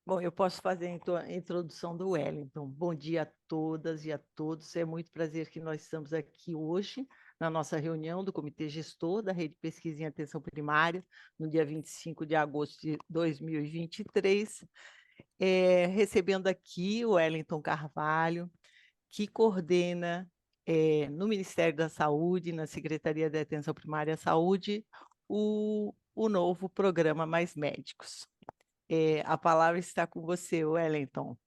Bom, eu posso fazer então a introdução do Wellington. Bom dia a todas e a todos. É muito prazer que nós estamos aqui hoje na nossa reunião do Comitê Gestor da Rede Pesquisa em Atenção Primária, no dia 25 de agosto de 2023, recebendo aqui o Wellington Carvalho, que coordena no Ministério da Saúde, na Secretaria de Atenção Primária à Saúde, o novo programa Mais Médicos. A palavra está com você, Wellington.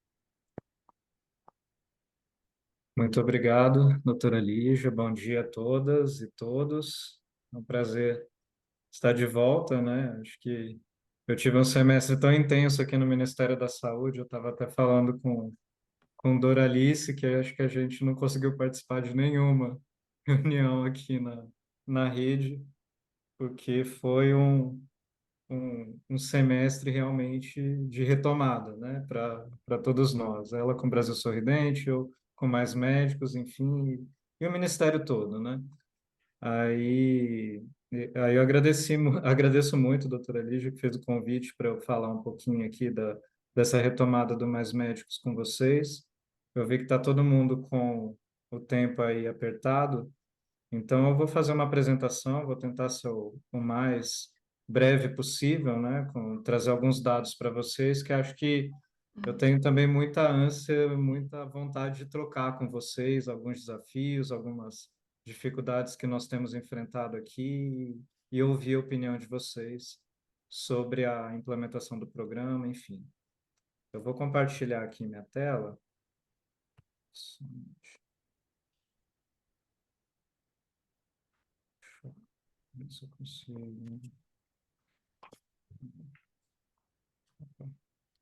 Muito obrigado, doutora Lígia. Bom dia a todas e todos. É um prazer estar de volta, né? Acho que eu tive um semestre tão intenso aqui no Ministério da Saúde. Eu estava até falando com Doralice, que acho que a gente não conseguiu participar de nenhuma reunião aqui na rede, porque foi um semestre realmente de retomada, né, para todos nós. Ela com o Brasil Sorridente, eu com mais médicos, enfim, e o Ministério todo, né? Aí, aí eu agradeço muito a doutora Lígia, que fez o convite para eu falar um pouquinho aqui dessa retomada do Mais Médicos com vocês. Eu vi que está todo mundo com o tempo aí apertado, então, eu vou fazer uma apresentação, vou tentar ser o mais breve possível, né, trazer alguns dados para vocês, que acho que eu tenho também muita ânsia, muita vontade de trocar com vocês alguns desafios, algumas dificuldades que nós temos enfrentado aqui e ouvir a opinião de vocês sobre a implementação do programa, enfim. Eu vou compartilhar aqui minha tela. Deixa eu ver se eu consigo.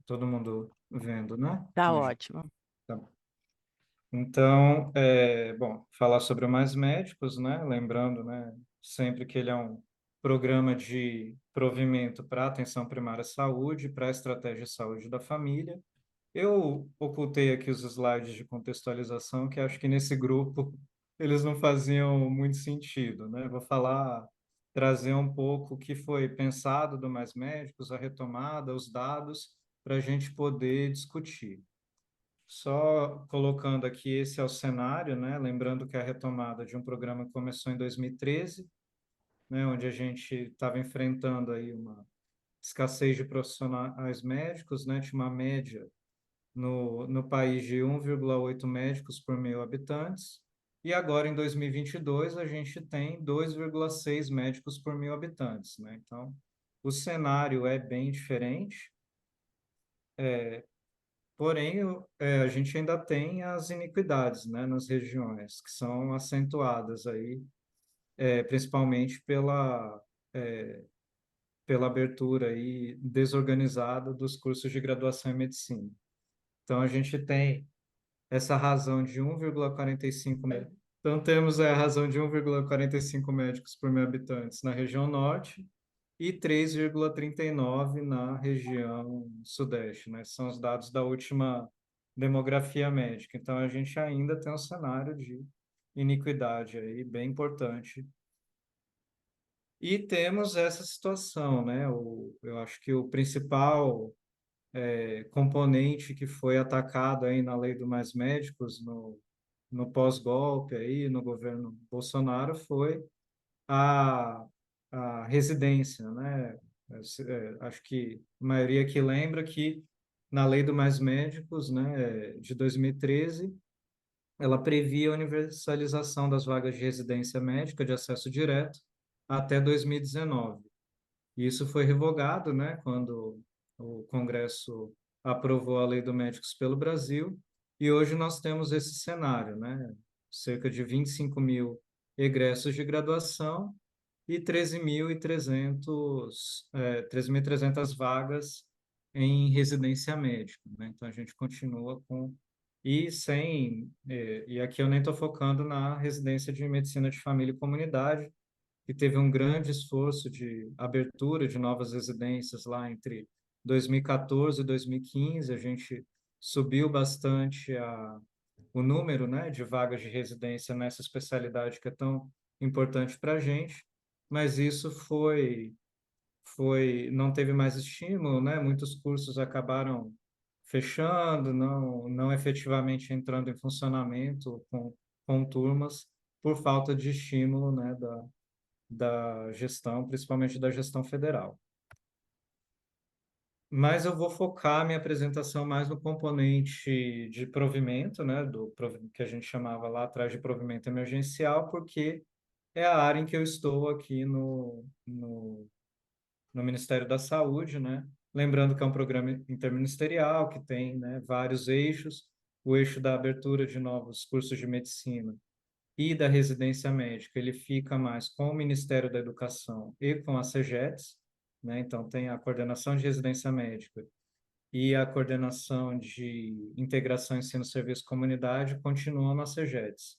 Todo mundo vendo, né? Tá ótimo. Tá bom. Então, bom, falar sobre o Mais Médicos, né? Lembrando, né, sempre que ele é um programa de provimento para atenção primária à saúde, para a estratégia de saúde da família. Eu ocultei aqui os slides de contextualização, que acho que nesse grupo eles não faziam muito sentido, né? Vou falar, trazer um pouco o que foi pensado do Mais Médicos, a retomada, os dados, para a gente poder discutir. Só colocando aqui, esse é o cenário, né? Lembrando que a retomada de um programa começou em 2013, né? Onde a gente estava enfrentando aí uma escassez de profissionais médicos, né? Tinha uma média no país de 1,8 médicos por 1.000 habitantes, e agora em 2022 a gente tem 2,6 médicos por 1.000 habitantes, né? Então, o cenário é bem diferente. Porém, a gente ainda tem as iniquidades, né, nas regiões, que são acentuadas aí, principalmente pela abertura aí desorganizada dos cursos de graduação em medicina. Então, a gente tem essa razão de 1,45 médicos. Então, temos a razão de 1,45 médicos por 1.000 habitantes na região norte e 3,39 na região sudeste, né? São os dados da última demografia médica. Então, a gente ainda tem um cenário de iniquidade aí bem importante. E temos essa situação, né? Eu acho que o principal componente que foi atacado aí na Lei do Mais Médicos, no pós-golpe aí, no governo Bolsonaro, foi a, a residência, né? Acho que a maioria aqui lembra que na Lei do Mais Médicos, né, de 2013, ela previa a universalização das vagas de residência médica de acesso direto até 2019. E isso foi revogado, né, quando o Congresso aprovou a Lei do Médicos pelo Brasil, e hoje nós temos esse cenário, né, cerca de 25 mil egressos de graduação e 13.300 vagas em residência médica, né? Então, a gente continua com... E aqui eu nem estou focando na residência de medicina de família e comunidade, que teve um grande esforço de abertura de novas residências lá entre 2014 e 2015. A gente subiu bastante o número, né, de vagas de residência nessa especialidade que é tão importante para a gente, mas isso não teve mais estímulo, né? Muitos cursos acabaram fechando, não efetivamente entrando em funcionamento com turmas, por falta de estímulo, né, da gestão, principalmente da gestão federal. Mas eu vou focar a minha apresentação mais no componente de provimento, né, que a gente chamava lá atrás de provimento emergencial, porque é a área em que eu estou aqui no Ministério da Saúde, né? Lembrando que é um programa interministerial que tem, né, vários eixos, o eixo da abertura de novos cursos de medicina e da residência médica, ele fica mais com o Ministério da Educação e com a CEGEDS, né? Então tem a coordenação de residência médica e a coordenação de integração ensino-serviço comunidade continuam na CEGEDS.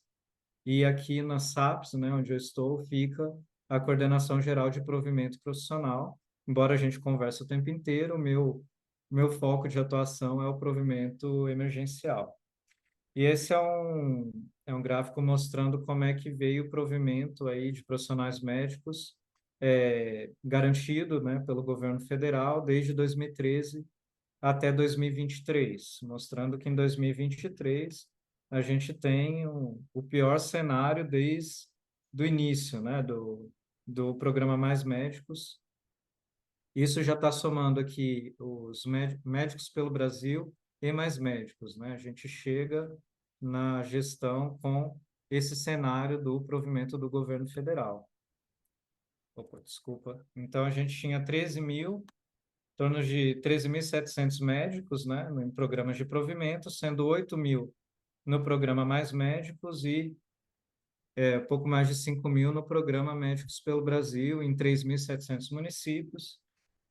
E aqui na SAPS, né, onde eu estou, fica a coordenação geral de provimento profissional. Embora a gente converse o tempo inteiro, meu foco de atuação é o provimento emergencial. E esse é um gráfico mostrando como é que veio o provimento aí de profissionais médicos garantido, né, pelo governo federal desde 2013 até 2023, mostrando que em 2023 a gente tem o pior cenário desde o início, né, do programa Mais Médicos. Isso já está somando aqui os médicos pelo Brasil e mais médicos, né? A gente chega na gestão com esse cenário do provimento do governo federal. Opa, desculpa. Então, a gente tinha 13 mil, em torno de 13.700 médicos, né, em programas de provimento, sendo 8 mil no programa Mais Médicos e pouco mais de 5 mil no programa Médicos pelo Brasil, em 3.700 municípios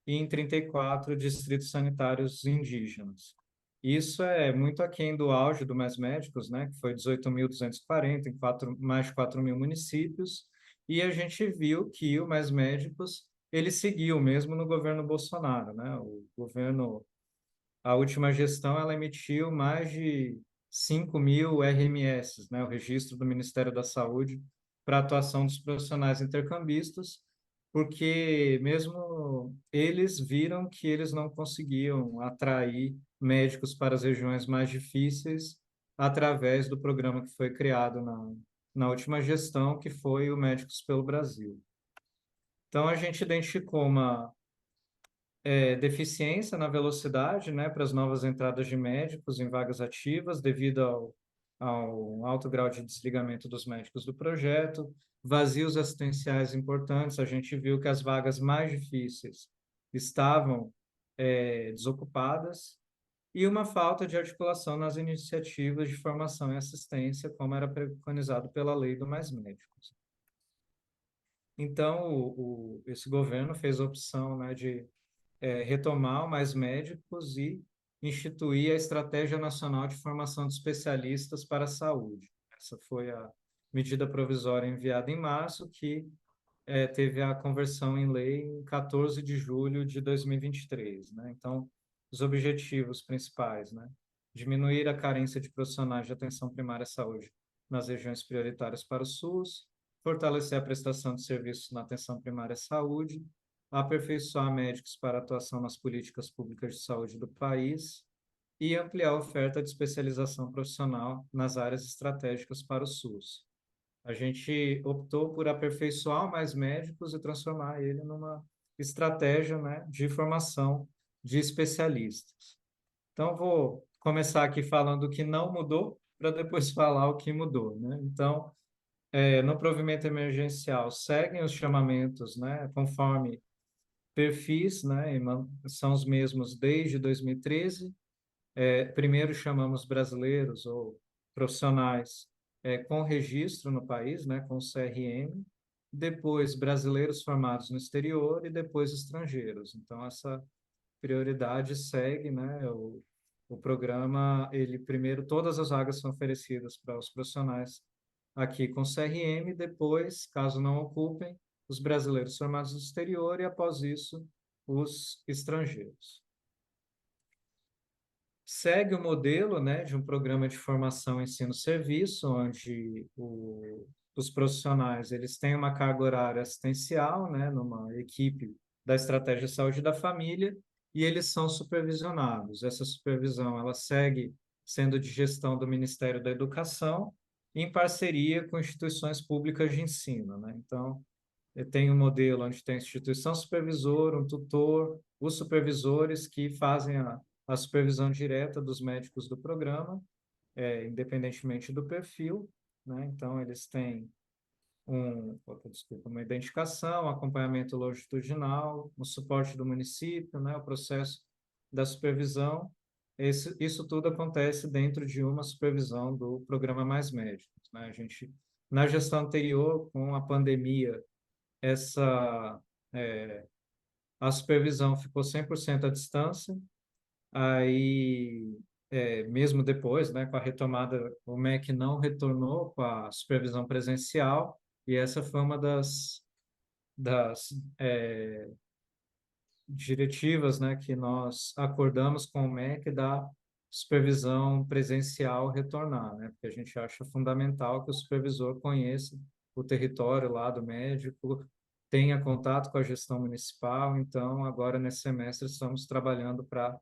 e em 34 distritos sanitários indígenas. Isso é muito aquém do auge do Mais Médicos, né, que foi 18.240 em mais de 4 mil municípios, e a gente viu que o Mais Médicos ele seguiu mesmo no governo Bolsonaro, né? A última gestão ela emitiu mais de 5 mil RMS, né, o registro do Ministério da Saúde para a atuação dos profissionais intercambistas, porque mesmo eles viram que eles não conseguiam atrair médicos para as regiões mais difíceis através do programa que foi criado na última gestão, que foi o Médicos pelo Brasil. Então, a gente identificou uma deficiência na velocidade, né, para as novas entradas de médicos em vagas ativas, devido ao alto grau de desligamento dos médicos do projeto, vazios assistenciais importantes, a gente viu que as vagas mais difíceis estavam desocupadas, e uma falta de articulação nas iniciativas de formação e assistência, como era preconizado pela lei do Mais Médicos. Então, esse governo fez a opção, né, de retomar o Mais Médicos e instituir a Estratégia Nacional de Formação de Especialistas para a Saúde. Essa foi a medida provisória enviada em março, que teve a conversão em lei em 14 de julho de 2023, né? Então, os objetivos principais, né? Diminuir a carência de profissionais de atenção primária à saúde nas regiões prioritárias para o SUS, fortalecer a prestação de serviços na atenção primária à saúde, aperfeiçoar médicos para atuação nas políticas públicas de saúde do país e ampliar a oferta de especialização profissional nas áreas estratégicas para o SUS. A gente optou por aperfeiçoar mais médicos e transformar ele numa estratégia, né, de formação de especialistas. Então, vou começar aqui falando o que não mudou, para depois falar o que mudou, né? Então, no provimento emergencial, seguem os chamamentos, né, conforme perfis, né, são os mesmos desde 2013. Primeiro chamamos brasileiros ou profissionais com registro no país, né, com CRM, depois brasileiros formados no exterior e depois estrangeiros. Então, essa prioridade segue, né, o programa, ele primeiro, todas as vagas são oferecidas para os profissionais aqui com CRM, depois, caso não ocupem, os brasileiros formados no exterior e, após isso, os estrangeiros. Segue o modelo, né, de um programa de formação ensino-serviço, onde os profissionais eles têm uma carga horária assistencial, né, numa equipe da Estratégia Saúde da Família, e eles são supervisionados. Essa supervisão, ela segue sendo de gestão do Ministério da Educação, em parceria com instituições públicas de ensino, né? Então, tem um modelo onde tem a instituição supervisora, um tutor, os supervisores que fazem a supervisão direta dos médicos do programa, independentemente do perfil, né? Então, eles têm uma identificação, acompanhamento longitudinal, o suporte do município, né? O processo da supervisão. Isso tudo acontece dentro de uma supervisão do programa Mais Médicos, né? A gente, na gestão anterior, com a pandemia, essa a supervisão ficou 100% à distância, aí mesmo depois, né, com a retomada, o MEC não retornou com a supervisão presencial, e essa foi uma das diretivas, né, que nós acordamos com o MEC da supervisão presencial retornar, né, porque a gente acha fundamental que o supervisor conheça o território lá do médico, tenha contato com a gestão municipal. Então, agora nesse semestre estamos trabalhando para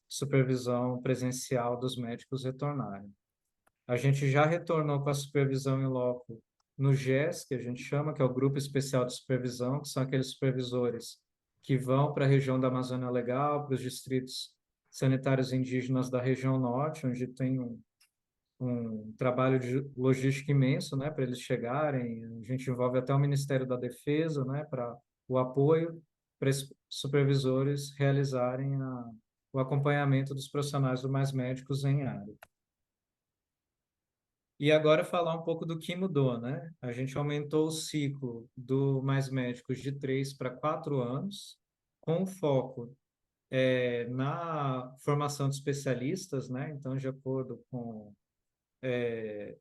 supervisão presencial dos médicos retornarem. A gente já retornou com a supervisão em loco no GES, que a gente chama, que é o Grupo Especial de Supervisão, que são aqueles supervisores que vão para a região da Amazônia Legal, para os distritos sanitários indígenas da região norte, onde tem um trabalho de logística imenso, né, para eles chegarem. A gente envolve até o Ministério da Defesa, né, para o apoio para esses supervisores realizarem o acompanhamento dos profissionais do Mais Médicos em área. E agora falar um pouco do que mudou, né? A gente aumentou o ciclo do Mais Médicos de 3 para 4 anos, com foco na formação de especialistas, né? Então, de acordo com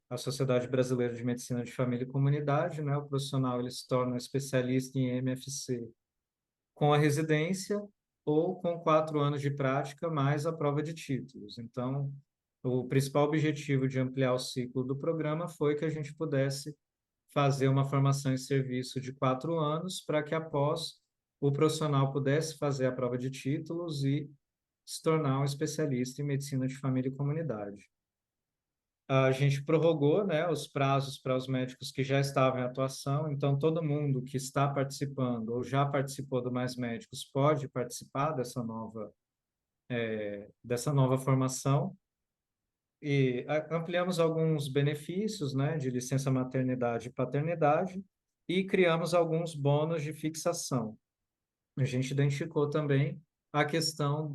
a Sociedade Brasileira de Medicina de Família e Comunidade, né? O profissional ele se torna especialista em MFC com a residência ou com 4 anos de prática mais a prova de títulos. Então, o principal objetivo de ampliar o ciclo do programa foi que a gente pudesse fazer uma formação em serviço de 4 anos para que após o profissional pudesse fazer a prova de títulos e se tornar um especialista em medicina de família e comunidade. A gente prorrogou, né, os prazos para os médicos que já estavam em atuação. Então, todo mundo que está participando ou já participou do Mais Médicos pode participar dessa nova formação. E ampliamos alguns benefícios, né, de licença maternidade e paternidade, e criamos alguns bônus de fixação. A gente identificou também a questão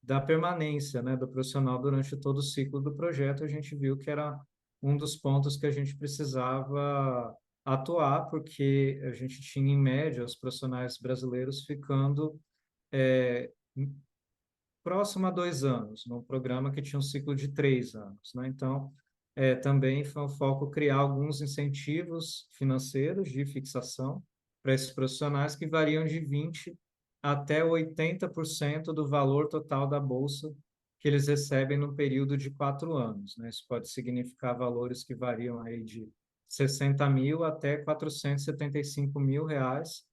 da permanência, né, do profissional durante todo o ciclo do projeto. A gente viu que era um dos pontos que a gente precisava atuar, porque a gente tinha, em média, os profissionais brasileiros ficando próximo a 2 anos, num programa que tinha um ciclo de 3 anos, né? Então, também foi um foco criar alguns incentivos financeiros de fixação para esses profissionais que variam de 20% até 80% do valor total da bolsa que eles recebem no período de 4 anos, né? Isso pode significar valores que variam aí de 60 mil até 475 mil reais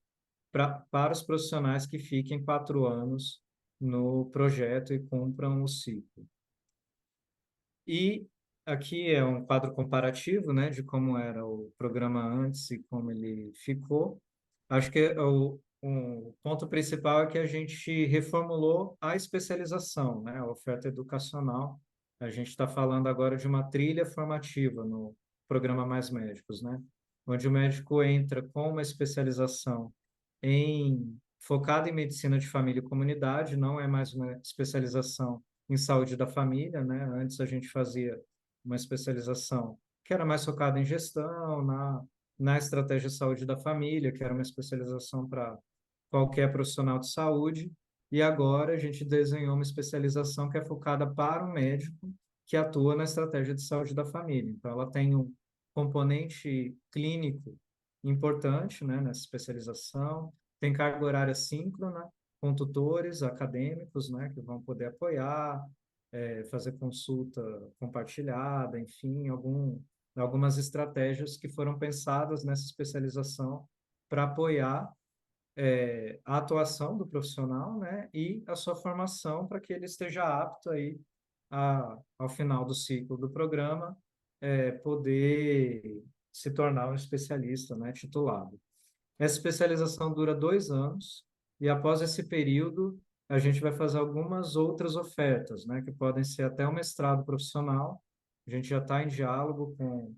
para os profissionais que fiquem 4 anos no projeto e cumpram o ciclo. E aqui é um quadro comparativo, né, de como era o programa antes e como ele ficou. Acho que o ponto principal é que a gente reformulou a especialização, né, a oferta educacional. A gente está falando agora de uma trilha formativa no programa Mais Médicos, né, onde o médico entra com uma especialização focada em medicina de família e comunidade, não é mais uma especialização em saúde da família, né? Antes a gente fazia uma especialização que era mais focada em gestão, na estratégia de saúde da família, que era uma especialização para qualquer profissional de saúde, e agora a gente desenhou uma especialização que é focada para o médico que atua na estratégia de saúde da família. Então, ela tem um componente clínico importante, né, nessa especialização, tem carga horária síncrona, com tutores acadêmicos, né, que vão poder apoiar, fazer consulta compartilhada, enfim, algumas estratégias que foram pensadas nessa especialização para apoiar a atuação do profissional, né, e a sua formação para que ele esteja apto aí ao final do ciclo do programa, poder se tornar um especialista, né, titulado. Essa especialização dura 2 anos e após esse período a gente vai fazer algumas outras ofertas, né, que podem ser até um mestrado profissional. A gente já está em diálogo com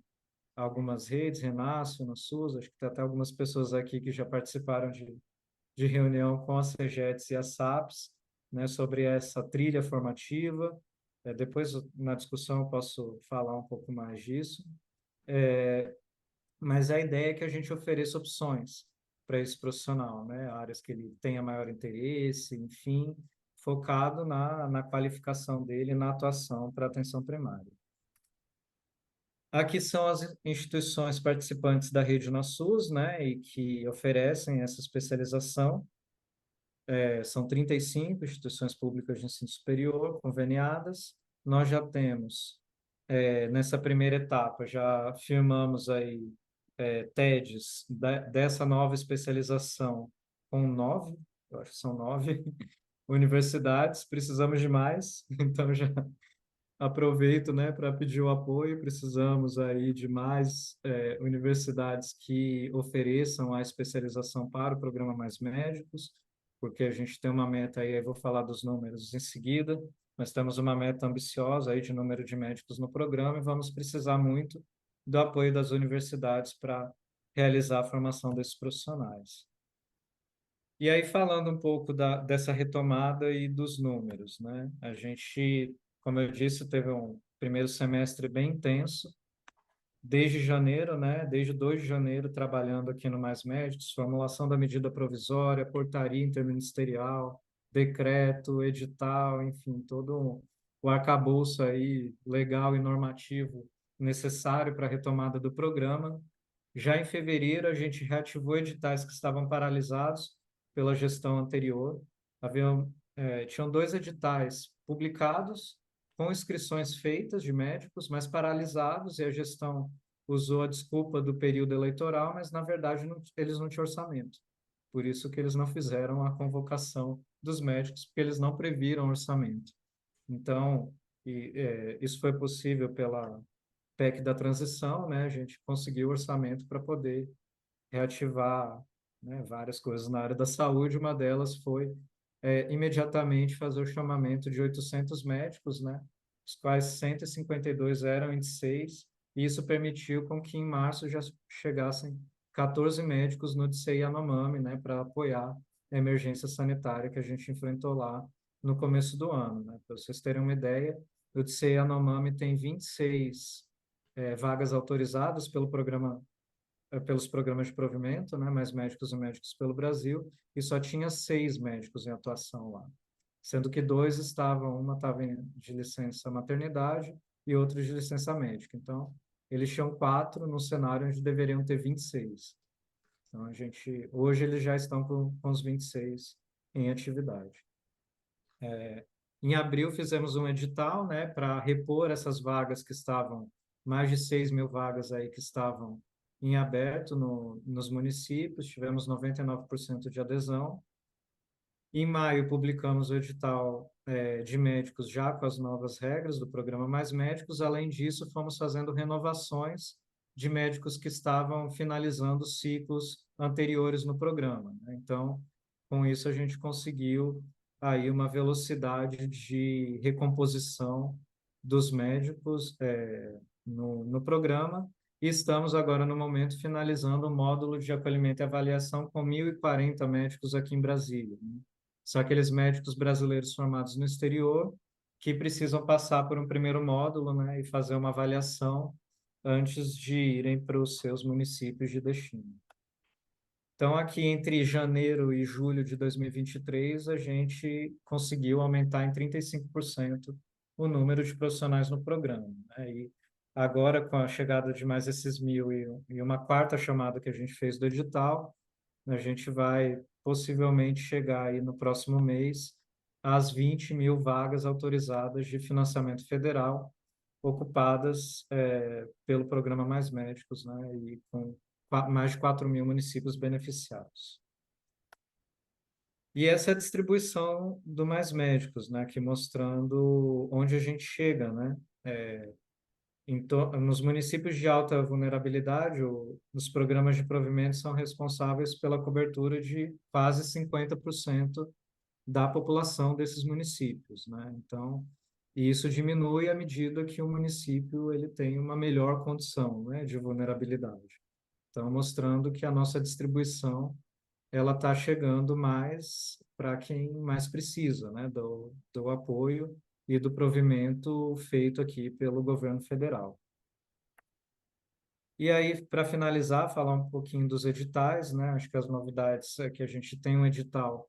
algumas redes, Renasce, Unasus, acho que tem até algumas pessoas aqui que já participaram de reunião com as CEGEDs e as SAPs, né, sobre essa trilha formativa. Depois, na discussão, eu posso falar um pouco mais disso. Mas a ideia é que a gente ofereça opções para esse profissional, né, áreas que ele tenha maior interesse, enfim, focado na qualificação dele, na atuação para atenção primária. Aqui são as instituições participantes da Rede Unasus, né, e que oferecem essa especialização. São 35 instituições públicas de ensino superior conveniadas. Nós já temos, nessa primeira etapa, já firmamos aí TEDs dessa nova especialização com 9, eu acho que são 9 universidades, precisamos de mais, então já aproveito, né, para pedir o apoio. Precisamos aí de mais universidades que ofereçam a especialização para o programa Mais Médicos, porque a gente tem uma meta aí, eu vou falar dos números em seguida, mas temos uma meta ambiciosa aí de número de médicos no programa e vamos precisar muito do apoio das universidades para realizar a formação desses profissionais. E aí, falando um pouco dessa retomada e dos números, né? A gente, como eu disse, teve um primeiro semestre bem intenso, desde janeiro, né? Desde 2 de janeiro, trabalhando aqui no Mais Médicos, formulação da medida provisória, portaria interministerial, decreto, edital, enfim, todo o arcabouço aí legal e normativo necessário para a retomada do programa. Já em fevereiro, a gente reativou editais que estavam paralisados pela gestão anterior. Tinham 2 editais publicados, com inscrições feitas de médicos, mas paralisados, e a gestão usou a desculpa do período eleitoral, mas, na verdade, eles não tinham orçamento. Por isso que eles não fizeram a convocação dos médicos, porque eles não previram orçamento. Então, isso foi possível pela PEC da transição, né? A gente conseguiu orçamento para poder reativar, né, várias coisas na área da saúde. Uma delas foi imediatamente fazer o chamamento de 800 médicos, né, os quais 152 eram índice 6, e isso permitiu com que em março já chegassem 14 médicos no DCI Yanomami, né, para apoiar a emergência sanitária que a gente enfrentou lá no começo do ano, né. Para vocês terem uma ideia, o DCI Yanomami tem 26 vagas autorizadas pelos programas de provimento, né, Mais Médicos e Médicos pelo Brasil, e só tinha 6 médicos em atuação lá, sendo que 2 estavam, uma estava de licença maternidade e outra de licença médica. Então, eles tinham 4 no cenário onde deveriam ter 26. Então, hoje eles já estão com os 26 em atividade. Em abril, fizemos um edital, né, para repor essas vagas que estavam, mais de 6 mil vagas aí que estavam em aberto nos municípios, tivemos 99% de adesão. Em maio, publicamos o edital de médicos já com as novas regras do programa Mais Médicos. Além disso, fomos fazendo renovações de médicos que estavam finalizando ciclos anteriores no programa, né? Então, com isso, a gente conseguiu aí uma velocidade de recomposição dos médicos no programa, e estamos agora, no momento, finalizando o módulo de acolhimento e avaliação com 1.040 médicos aqui em Brasília, né? São aqueles médicos brasileiros formados no exterior que precisam passar por um primeiro módulo, né, e fazer uma avaliação antes de irem para os seus municípios de destino. Então, aqui entre janeiro e julho de 2023, a gente conseguiu aumentar em 35% o número de profissionais no programa, né? E agora, com a chegada de mais esses 1.000 e uma quarta chamada que a gente fez do edital, a gente vai possivelmente chegar aí no próximo mês às 20.000 vagas autorizadas de financiamento federal ocupadas pelo programa Mais Médicos, né? E com mais de 4.000 municípios beneficiados. E essa é a distribuição do Mais Médicos, né? Aqui mostrando onde a gente chega, né? Nos municípios de alta vulnerabilidade, os programas de provimento são responsáveis pela cobertura de quase 50% da população desses municípios, né? Então, e isso diminui à medida que o município ele tem uma melhor condição, né, de vulnerabilidade. Então, mostrando que a nossa distribuição ela está chegando mais para quem mais precisa, né, do apoio e do provimento feito aqui pelo governo federal. E aí, para finalizar, falar um pouquinho dos editais, né? Acho que as novidades é que a gente tem um edital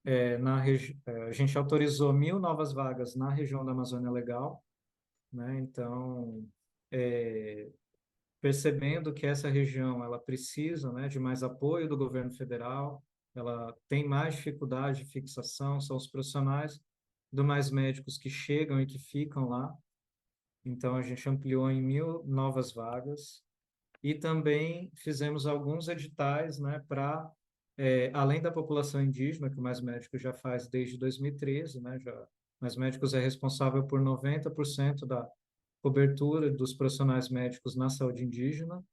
a gente autorizou 1.000 novas vagas na região da Amazônia Legal, né? Então, é, percebendo que essa região ela precisa, né, de mais apoio do governo federal, ela tem mais dificuldade de fixação, são os profissionais do Mais Médicos que chegam e que ficam lá. Então, a gente ampliou em 1.000 novas vagas e também fizemos alguns editais, né, para além da população indígena, que o Mais Médicos já faz desde 2013, né, já Mais Médicos é responsável por 90% da cobertura dos profissionais médicos na saúde indígena.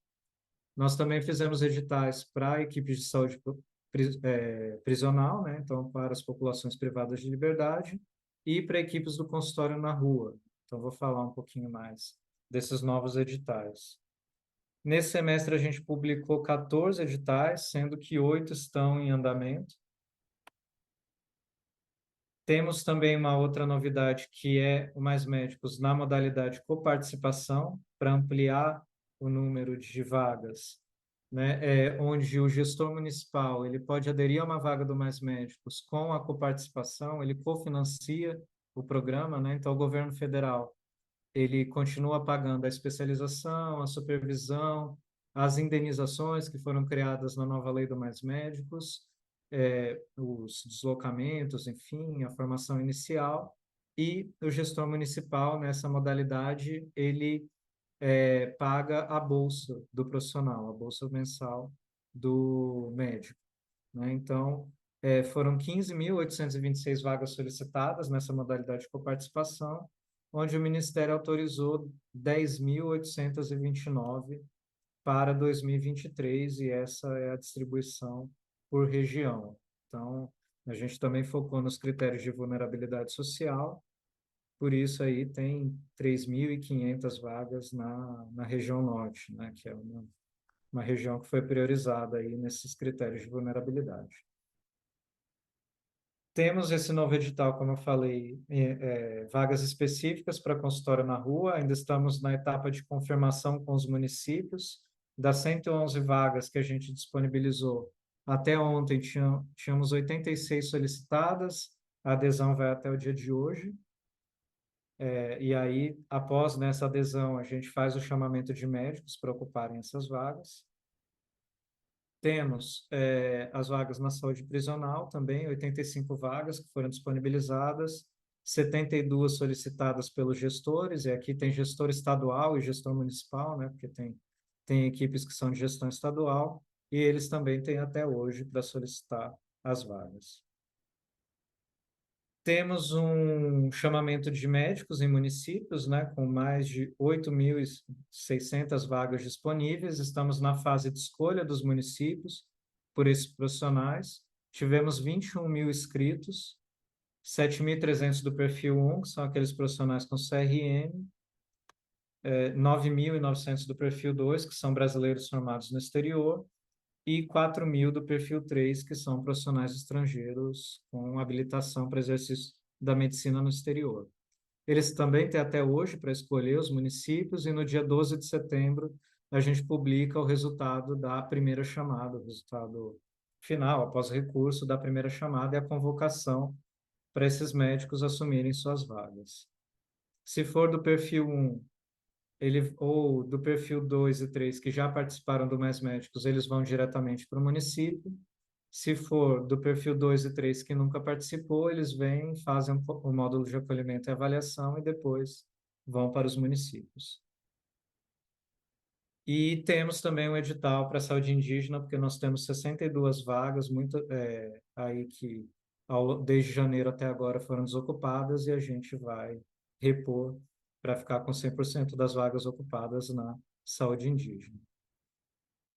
Nós também fizemos editais para equipes de saúde prisional, né, então para as populações privadas de liberdade e para equipes do consultório na rua. Então vou falar um pouquinho mais desses novos editais. Nesse semestre, a gente publicou 14 editais, sendo que 8 estão em andamento. Temos também uma outra novidade, que é o Mais Médicos na modalidade coparticipação, para ampliar o número de vagas, né? Onde o gestor municipal ele pode aderir a uma vaga do Mais Médicos com a coparticipação, ele cofinancia o programa, né? Então, o governo federal ele continua pagando a especialização, a supervisão, as indenizações que foram criadas na nova lei do Mais Médicos, os deslocamentos, enfim, a formação inicial, e o gestor municipal, nessa modalidade, ele paga a bolsa do profissional, a bolsa mensal do médico, né? Então, foram 15.826 vagas solicitadas nessa modalidade de coparticipação, onde o Ministério autorizou 10.829 para 2023, e essa é a distribuição por região. Então, a gente também focou nos critérios de vulnerabilidade social, por isso aí tem 3.500 vagas na região norte, né, que é uma região que foi priorizada aí nesses critérios de vulnerabilidade. Temos esse novo edital, como eu falei, vagas específicas para consultório na rua. Ainda estamos na etapa de confirmação com os municípios. Das 111 vagas que a gente disponibilizou, até ontem tínhamos 86 solicitadas. A adesão vai até o dia de hoje. E aí, após nessa adesão, a gente faz o chamamento de médicos para ocuparem essas vagas. Temos as vagas na saúde prisional também, 85 vagas que foram disponibilizadas, 72 solicitadas pelos gestores, e aqui tem gestor estadual e gestor municipal, né, porque tem equipes que são de gestão estadual, e eles também têm até hoje para solicitar as vagas. Temos um chamamento de médicos em municípios, né, com mais de 8.600 vagas disponíveis. Estamos na fase de escolha dos municípios por esses profissionais. Tivemos 21.000 inscritos, 7.300 do perfil 1, que são aqueles profissionais com CRM, 9.900 do perfil 2, que são brasileiros formados no exterior, e 4.000 do perfil 3, que são profissionais estrangeiros com habilitação para exercício da medicina no exterior. Eles também têm até hoje para escolher os municípios, e no dia 12 de setembro a gente publica o resultado da primeira chamada, o resultado final, após recurso da primeira chamada, e a convocação para esses médicos assumirem suas vagas. Se for do perfil 1, ou do perfil 2 e 3, que já participaram do Mais Médicos, eles vão diretamente para o município. Se for do perfil 2 e 3 que nunca participou, eles vêm, fazem o módulo de acolhimento e avaliação e depois vão para os municípios. E temos também um edital para a saúde indígena, porque nós temos 62 vagas, aí que desde janeiro até agora foram desocupadas e a gente vai repor para ficar com 100% das vagas ocupadas na saúde indígena.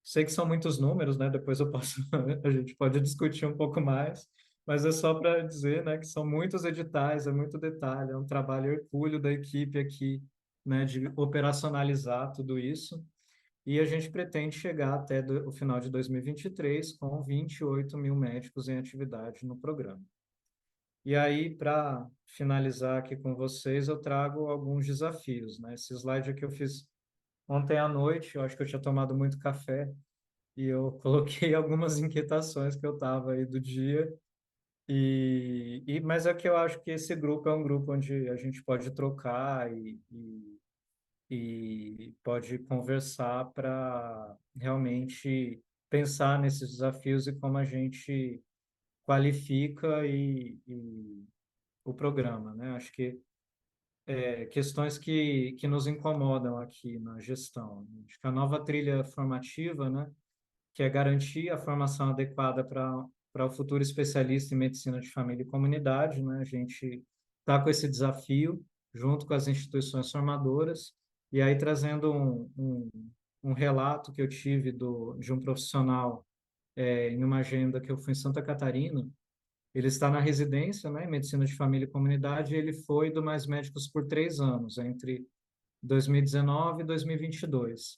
Sei que são muitos números, né? Depois eu posso, a gente pode discutir um pouco mais, mas é só para dizer, né, que são muitos editais, é muito detalhe, é um trabalho hercúleo da equipe aqui, né, de operacionalizar tudo isso. E a gente pretende chegar até o final de 2023 com 28 mil médicos em atividade no programa. E aí, para finalizar aqui com vocês, eu trago alguns desafios, né? Esse slide aqui eu fiz ontem à noite, eu acho que eu tinha tomado muito café, e eu coloquei algumas inquietações que eu tava aí do dia, mas é que eu acho que esse grupo é um grupo onde a gente pode trocar e pode conversar para realmente pensar nesses desafios e como a gente qualifica o programa, né? Acho que questões que nos incomodam aqui na gestão. Acho que a nova trilha formativa, né, que é garantir a formação adequada para o futuro especialista em medicina de família e comunidade, né? A gente está com esse desafio junto com as instituições formadoras e aí trazendo um relato que eu tive de um profissional em uma agenda que eu fui em Santa Catarina. Ele está na residência, né, em medicina de família e comunidade, e ele foi do Mais Médicos por 3 anos, entre 2019 e 2022.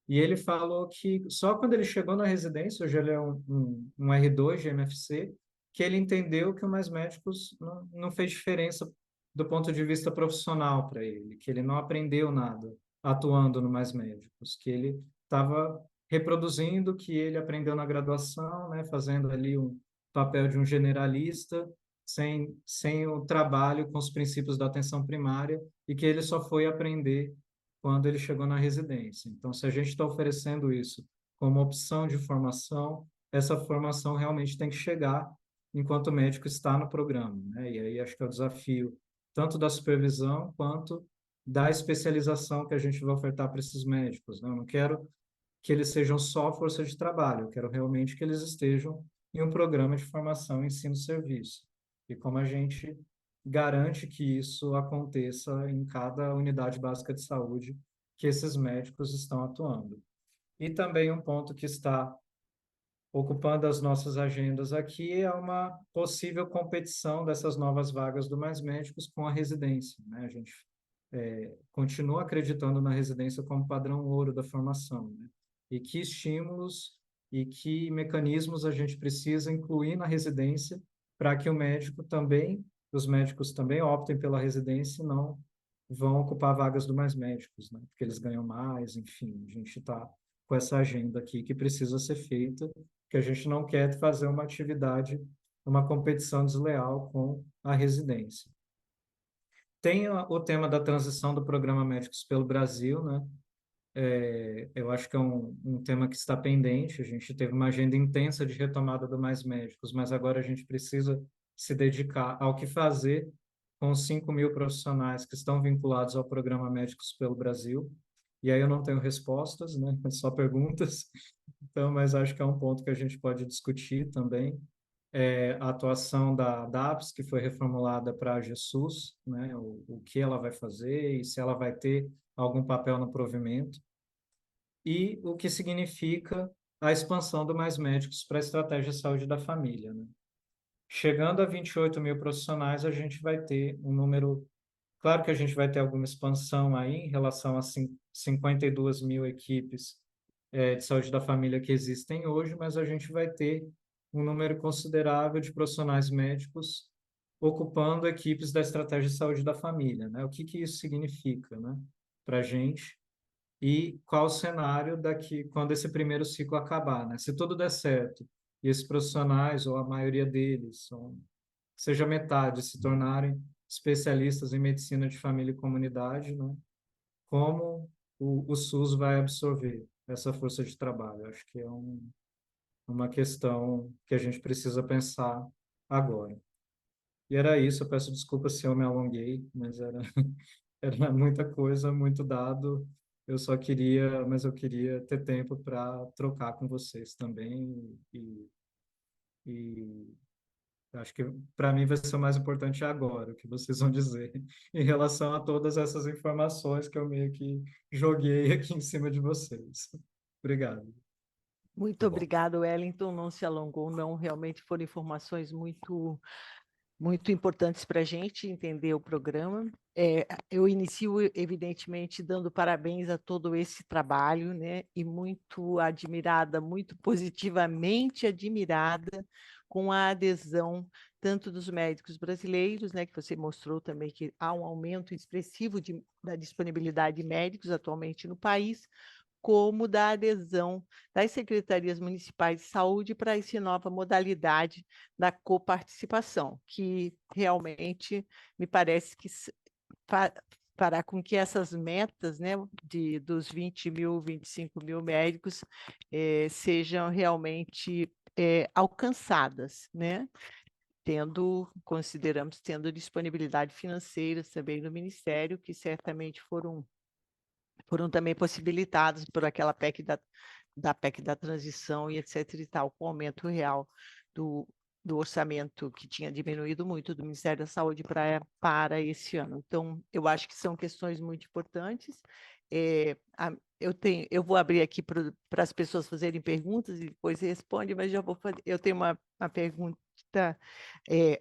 E ele falou que só quando ele chegou na residência, hoje ele é um R2 de MFC, que ele entendeu que o Mais Médicos não fez diferença do ponto de vista profissional para ele, que ele não aprendeu nada atuando no Mais Médicos, que ele estava reproduzindo o que ele aprendeu na graduação, né, fazendo ali um papel de um generalista, sem o trabalho com os princípios da atenção primária, e que ele só foi aprender quando ele chegou na residência. Então, se a gente está oferecendo isso como opção de formação, essa formação realmente tem que chegar enquanto o médico está no programa, né? E aí acho que é o desafio tanto da supervisão quanto da especialização que a gente vai ofertar para esses médicos, né? Eu não quero que eles sejam só força de trabalho, eu quero realmente que eles estejam em um programa de formação, ensino, serviço. E como a gente garante que isso aconteça em cada unidade básica de saúde que esses médicos estão atuando. E também um ponto que está ocupando as nossas agendas aqui é uma possível competição dessas novas vagas do Mais Médicos com a residência, né? A gente continua acreditando na residência como padrão ouro da formação, né? E que estímulos e que mecanismos a gente precisa incluir na residência para que os médicos também optem pela residência e não vão ocupar vagas do Mais Médicos, né? Porque eles ganham mais, enfim, a gente está com essa agenda aqui que precisa ser feita, que a gente não quer fazer uma atividade, uma competição desleal com a residência. Tem o tema da transição do programa Médicos pelo Brasil, né? Eu acho que é um tema que está pendente. A gente teve uma agenda intensa de retomada do Mais Médicos, mas agora a gente precisa se dedicar ao que fazer com os 5 mil profissionais que estão vinculados ao programa Médicos pelo Brasil. E aí eu não tenho respostas, né? Só perguntas. Então, mas acho que é um ponto que a gente pode discutir também. A atuação da APS, que foi reformulada para a GESUS, né? O que ela vai fazer e se ela vai ter algum papel no provimento, e o que significa a expansão do Mais Médicos para a estratégia de saúde da família, né? Chegando a 28 mil profissionais, a gente vai ter um número. Claro que a gente vai ter alguma expansão aí em relação a 52 mil equipes de saúde da família que existem hoje, mas a gente vai ter um número considerável de profissionais médicos ocupando equipes da estratégia de saúde da família, né? O que que isso significa, né, para a gente e qual o cenário daqui quando esse primeiro ciclo acabar, né? Se tudo der certo e esses profissionais ou a maioria deles, seja metade, se tornarem especialistas em medicina de família e comunidade, né? Como o SUS vai absorver essa força de trabalho? Acho que é uma questão que a gente precisa pensar agora. E era isso, eu peço desculpa se eu me alonguei, mas era muita coisa, muito dado. Mas eu queria ter tempo para trocar com vocês também e Acho que para mim vai ser o mais importante agora, o que vocês vão dizer em relação a todas essas informações que eu meio que joguei aqui em cima de vocês. Obrigado. Muito Muito bom. obrigado, Wellington. Não se alongou, não. Realmente foram informações muito importantes para a gente entender o programa. Eu inicio, evidentemente, dando parabéns a todo esse trabalho, né? E muito admirada, muito positivamente admirada com a adesão tanto dos médicos brasileiros, né? Que você mostrou também que há um aumento expressivo da disponibilidade de médicos atualmente no país, como da adesão das secretarias municipais de saúde para essa nova modalidade da coparticipação, que realmente me parece que fará com que essas metas, né, dos 20 mil, 25 mil médicos sejam realmente alcançadas, né? Consideramos tendo disponibilidade financeira também no Ministério, que certamente foram também possibilitados por aquela da PEC da transição e etc. e tal, com o aumento real do, do orçamento que tinha diminuído muito do Ministério da Saúde para esse ano. Então, eu acho que são questões muito importantes. Eu vou abrir aqui para as pessoas fazerem perguntas e depois responde, mas já vou fazer. Eu tenho uma pergunta.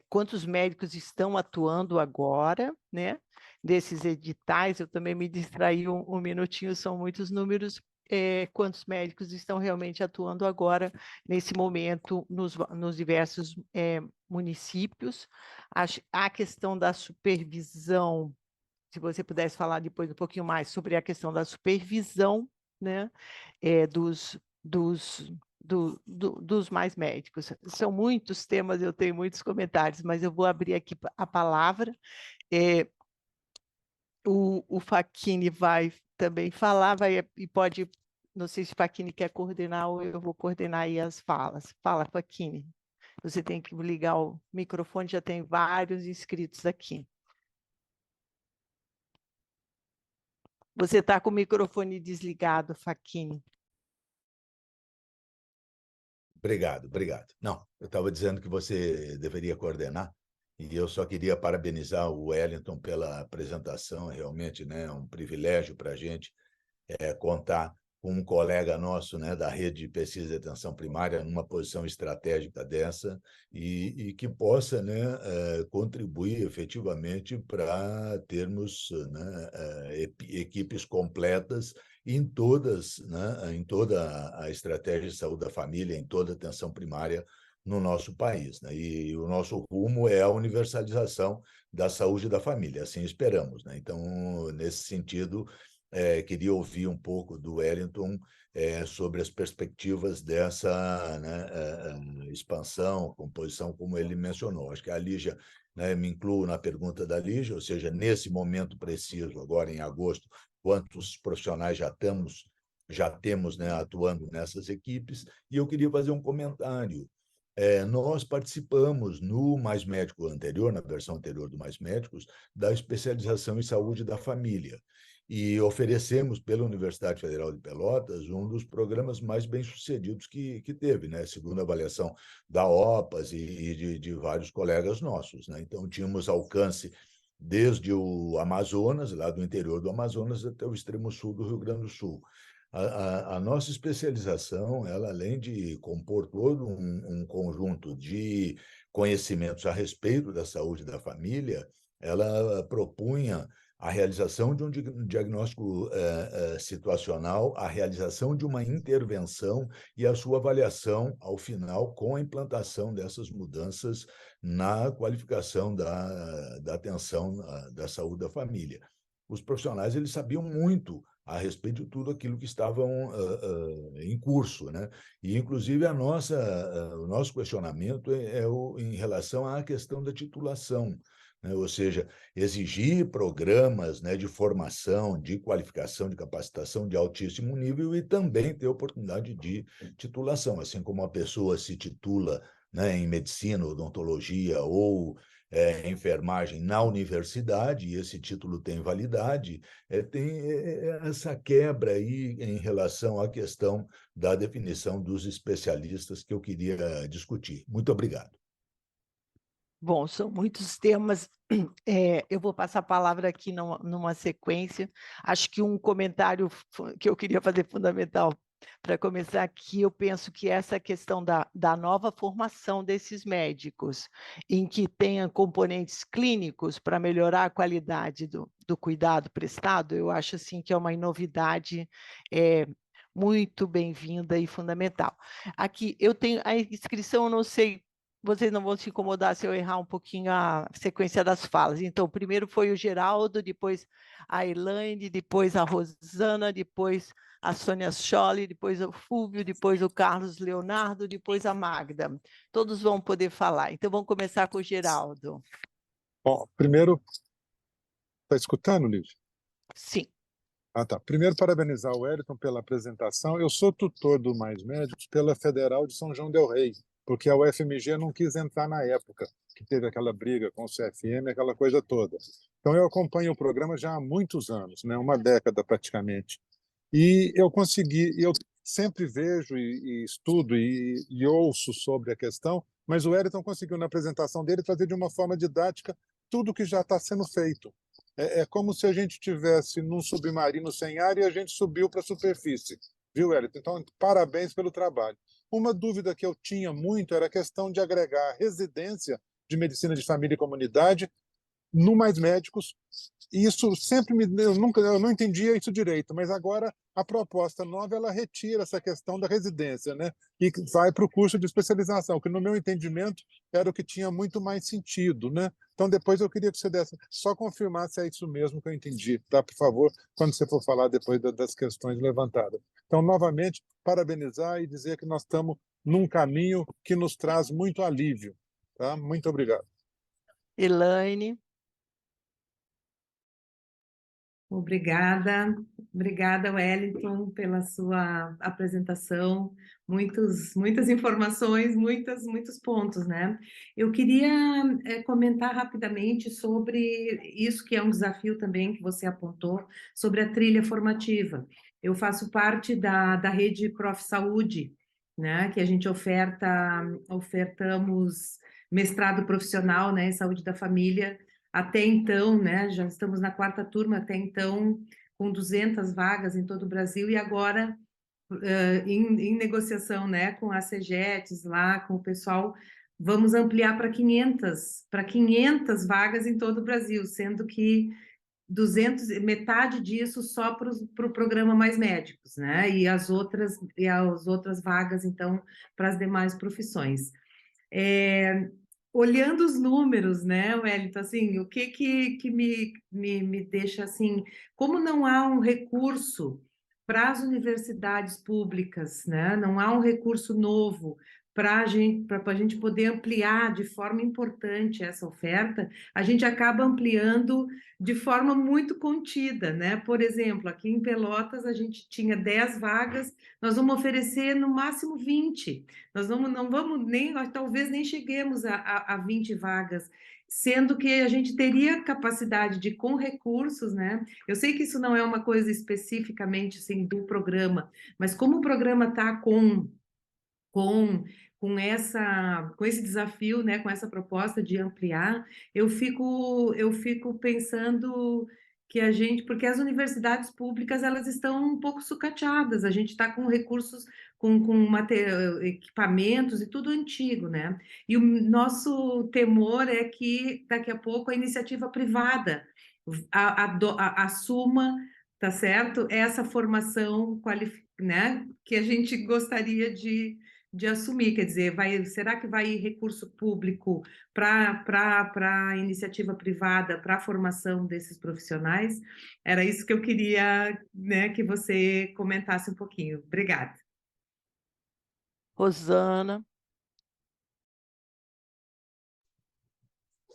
Quantos médicos estão atuando agora, né? Desses editais, eu também me distraí um minutinho, são muitos números. Quantos médicos estão realmente atuando agora, nesse momento, nos diversos municípios? A questão da supervisão, se você pudesse falar depois um pouquinho mais sobre a questão da supervisão, né, dos mais médicos. São muitos temas, eu tenho muitos comentários, mas eu vou abrir aqui a palavra. O Facchini vai também falar, e pode, não sei se o Facchini quer coordenar ou eu vou coordenar aí as falas. Fala, Facchini. Você tem que ligar o microfone, já tem vários inscritos aqui. Você está com o microfone desligado, Facchini. Obrigado, obrigado. Não, eu estava dizendo que você deveria coordenar, e eu só queria parabenizar o Wellington pela apresentação, realmente, né, é um privilégio para a gente contar com um colega nosso, né, da rede de pesquisa de atenção primária numa posição estratégica dessa e que possa, né, contribuir efetivamente para termos, né, equipes completas em todas, né, em toda a estratégia de saúde da família, em toda a atenção primária no nosso país, né? E o nosso rumo é a universalização da saúde da família, assim esperamos, né? Então, nesse sentido, queria ouvir um pouco do Wellington sobre as perspectivas dessa, né, expansão, composição, como ele mencionou. Acho que a Lígia, né, me incluo na pergunta da Lígia, ou seja, nesse momento preciso, agora em agosto, quantos profissionais já temos, né, atuando nessas equipes, e eu queria fazer um comentário. Nós participamos no Mais Médico anterior, na versão anterior do Mais Médicos, da especialização em saúde da família. E oferecemos pela Universidade Federal de Pelotas um dos programas mais bem-sucedidos que teve, né? Segundo a avaliação da OPAS e de vários colegas nossos, né? Então, tínhamos alcance desde o Amazonas, lá do interior do Amazonas, até o extremo sul do Rio Grande do Sul. A nossa especialização, ela, além de compor todo um conjunto de conhecimentos a respeito da saúde da família, ela propunha a realização de um diagnóstico situacional, a realização de uma intervenção e a sua avaliação, ao final, com a implantação dessas mudanças na qualificação da atenção da saúde da família. Os profissionais eles sabiam muito a respeito de tudo aquilo que estavam em curso, né? E, inclusive, o nosso questionamento em relação à questão da titulação, né? Ou seja, exigir programas, né, de formação, de qualificação, de capacitação de altíssimo nível e também ter oportunidade de titulação, assim como a pessoa se titula, né, em medicina, odontologia ou enfermagem na universidade, e esse título tem validade, tem essa quebra aí em relação à questão da definição dos especialistas que eu queria discutir. Muito obrigado. Bom, são muitos temas. Eu vou passar a palavra aqui numa sequência. Acho que um comentário que eu queria fazer fundamental para começar aqui, eu penso que essa questão da nova formação desses médicos, em que tenha componentes clínicos para melhorar a qualidade do cuidado prestado, eu acho assim que é uma novidade muito bem-vinda e fundamental. Aqui, eu tenho a inscrição, eu não sei, vocês não vão se incomodar se eu errar um pouquinho a sequência das falas. Então, primeiro foi o Geraldo, depois a Elaine, depois a Rosana, depois a Sônia Scholle, depois o Fúvio, depois o Carlos Leonardo, depois a Magda. Todos vão poder falar. Então, vamos começar com o Geraldo. Bom, primeiro, está escutando, Lívia? Sim. Ah, tá. Primeiro, parabenizar o Wellington pela apresentação. Eu sou tutor do Mais Médicos pela Federal de São João del Rei, porque a UFMG não quis entrar na época, que teve aquela briga com o CFM, aquela coisa toda. Então, eu acompanho o programa já há muitos anos, né? Uma década praticamente. E eu sempre vejo e estudo e ouço sobre a questão, mas o Wellington conseguiu, na apresentação dele, trazer de uma forma didática tudo que já está sendo feito. É como se a gente estivesse num submarino sem ar e a gente subiu para a superfície, viu, Wellington? Então, parabéns pelo trabalho. Uma dúvida que eu tinha muito era a questão de agregar a residência de medicina de família e comunidade no Mais Médicos. E isso sempre eu não entendia isso direito, mas agora a proposta nova ela retira essa questão da residência, né? E vai para o curso de especialização, que no meu entendimento era o que tinha muito mais sentido, né? Então depois eu queria que você só confirmar se é isso mesmo que eu entendi, tá? Por favor, quando você for falar depois das questões levantadas. Então, novamente, parabenizar e dizer que nós estamos num caminho que nos traz muito alívio, tá? Muito obrigado. Elaine. Obrigada, Wellington, pela sua apresentação, muitas informações, muitos pontos, né? Eu queria comentar rapidamente sobre isso que é um desafio também que você apontou, sobre a trilha formativa. Eu faço parte da rede Prof. Saúde, né? Que a gente ofertamos mestrado profissional, né, em saúde da família. Até então, né, já estamos na 4ª turma, até então, com 200 vagas em todo o Brasil, e agora, em negociação, né, com a CEGETS, lá, com o pessoal, vamos ampliar para 500 vagas em todo o Brasil, sendo que metade disso só para o programa Mais Médicos, né, e as outras vagas, então, para as demais profissões. Olhando os números, né, Wellington, assim, o que me deixa assim, como não há um recurso para as universidades públicas, né, não há um recurso novo para a gente poder ampliar de forma importante essa oferta, a gente acaba ampliando de forma muito contida, né? Por exemplo, aqui em Pelotas a gente tinha 10 vagas, nós vamos oferecer no máximo 20. Nós não vamos nem, talvez nem cheguemos a 20 vagas, sendo que a gente teria capacidade de, com recursos, né? Eu sei que isso não é uma coisa especificamente assim, do programa, mas como o programa está com esse desafio, né, com essa proposta de ampliar, eu fico pensando que porque as universidades públicas elas estão um pouco sucateadas, a gente está com recursos, com equipamentos e tudo antigo, né? E o nosso temor é que daqui a pouco a iniciativa privada assuma, tá certo? Essa formação né, que a gente gostaria de assumir, quer dizer, será que vai recurso público para a iniciativa privada, para a formação desses profissionais? Era isso que eu queria, né, que você comentasse um pouquinho. Obrigada. Rosana.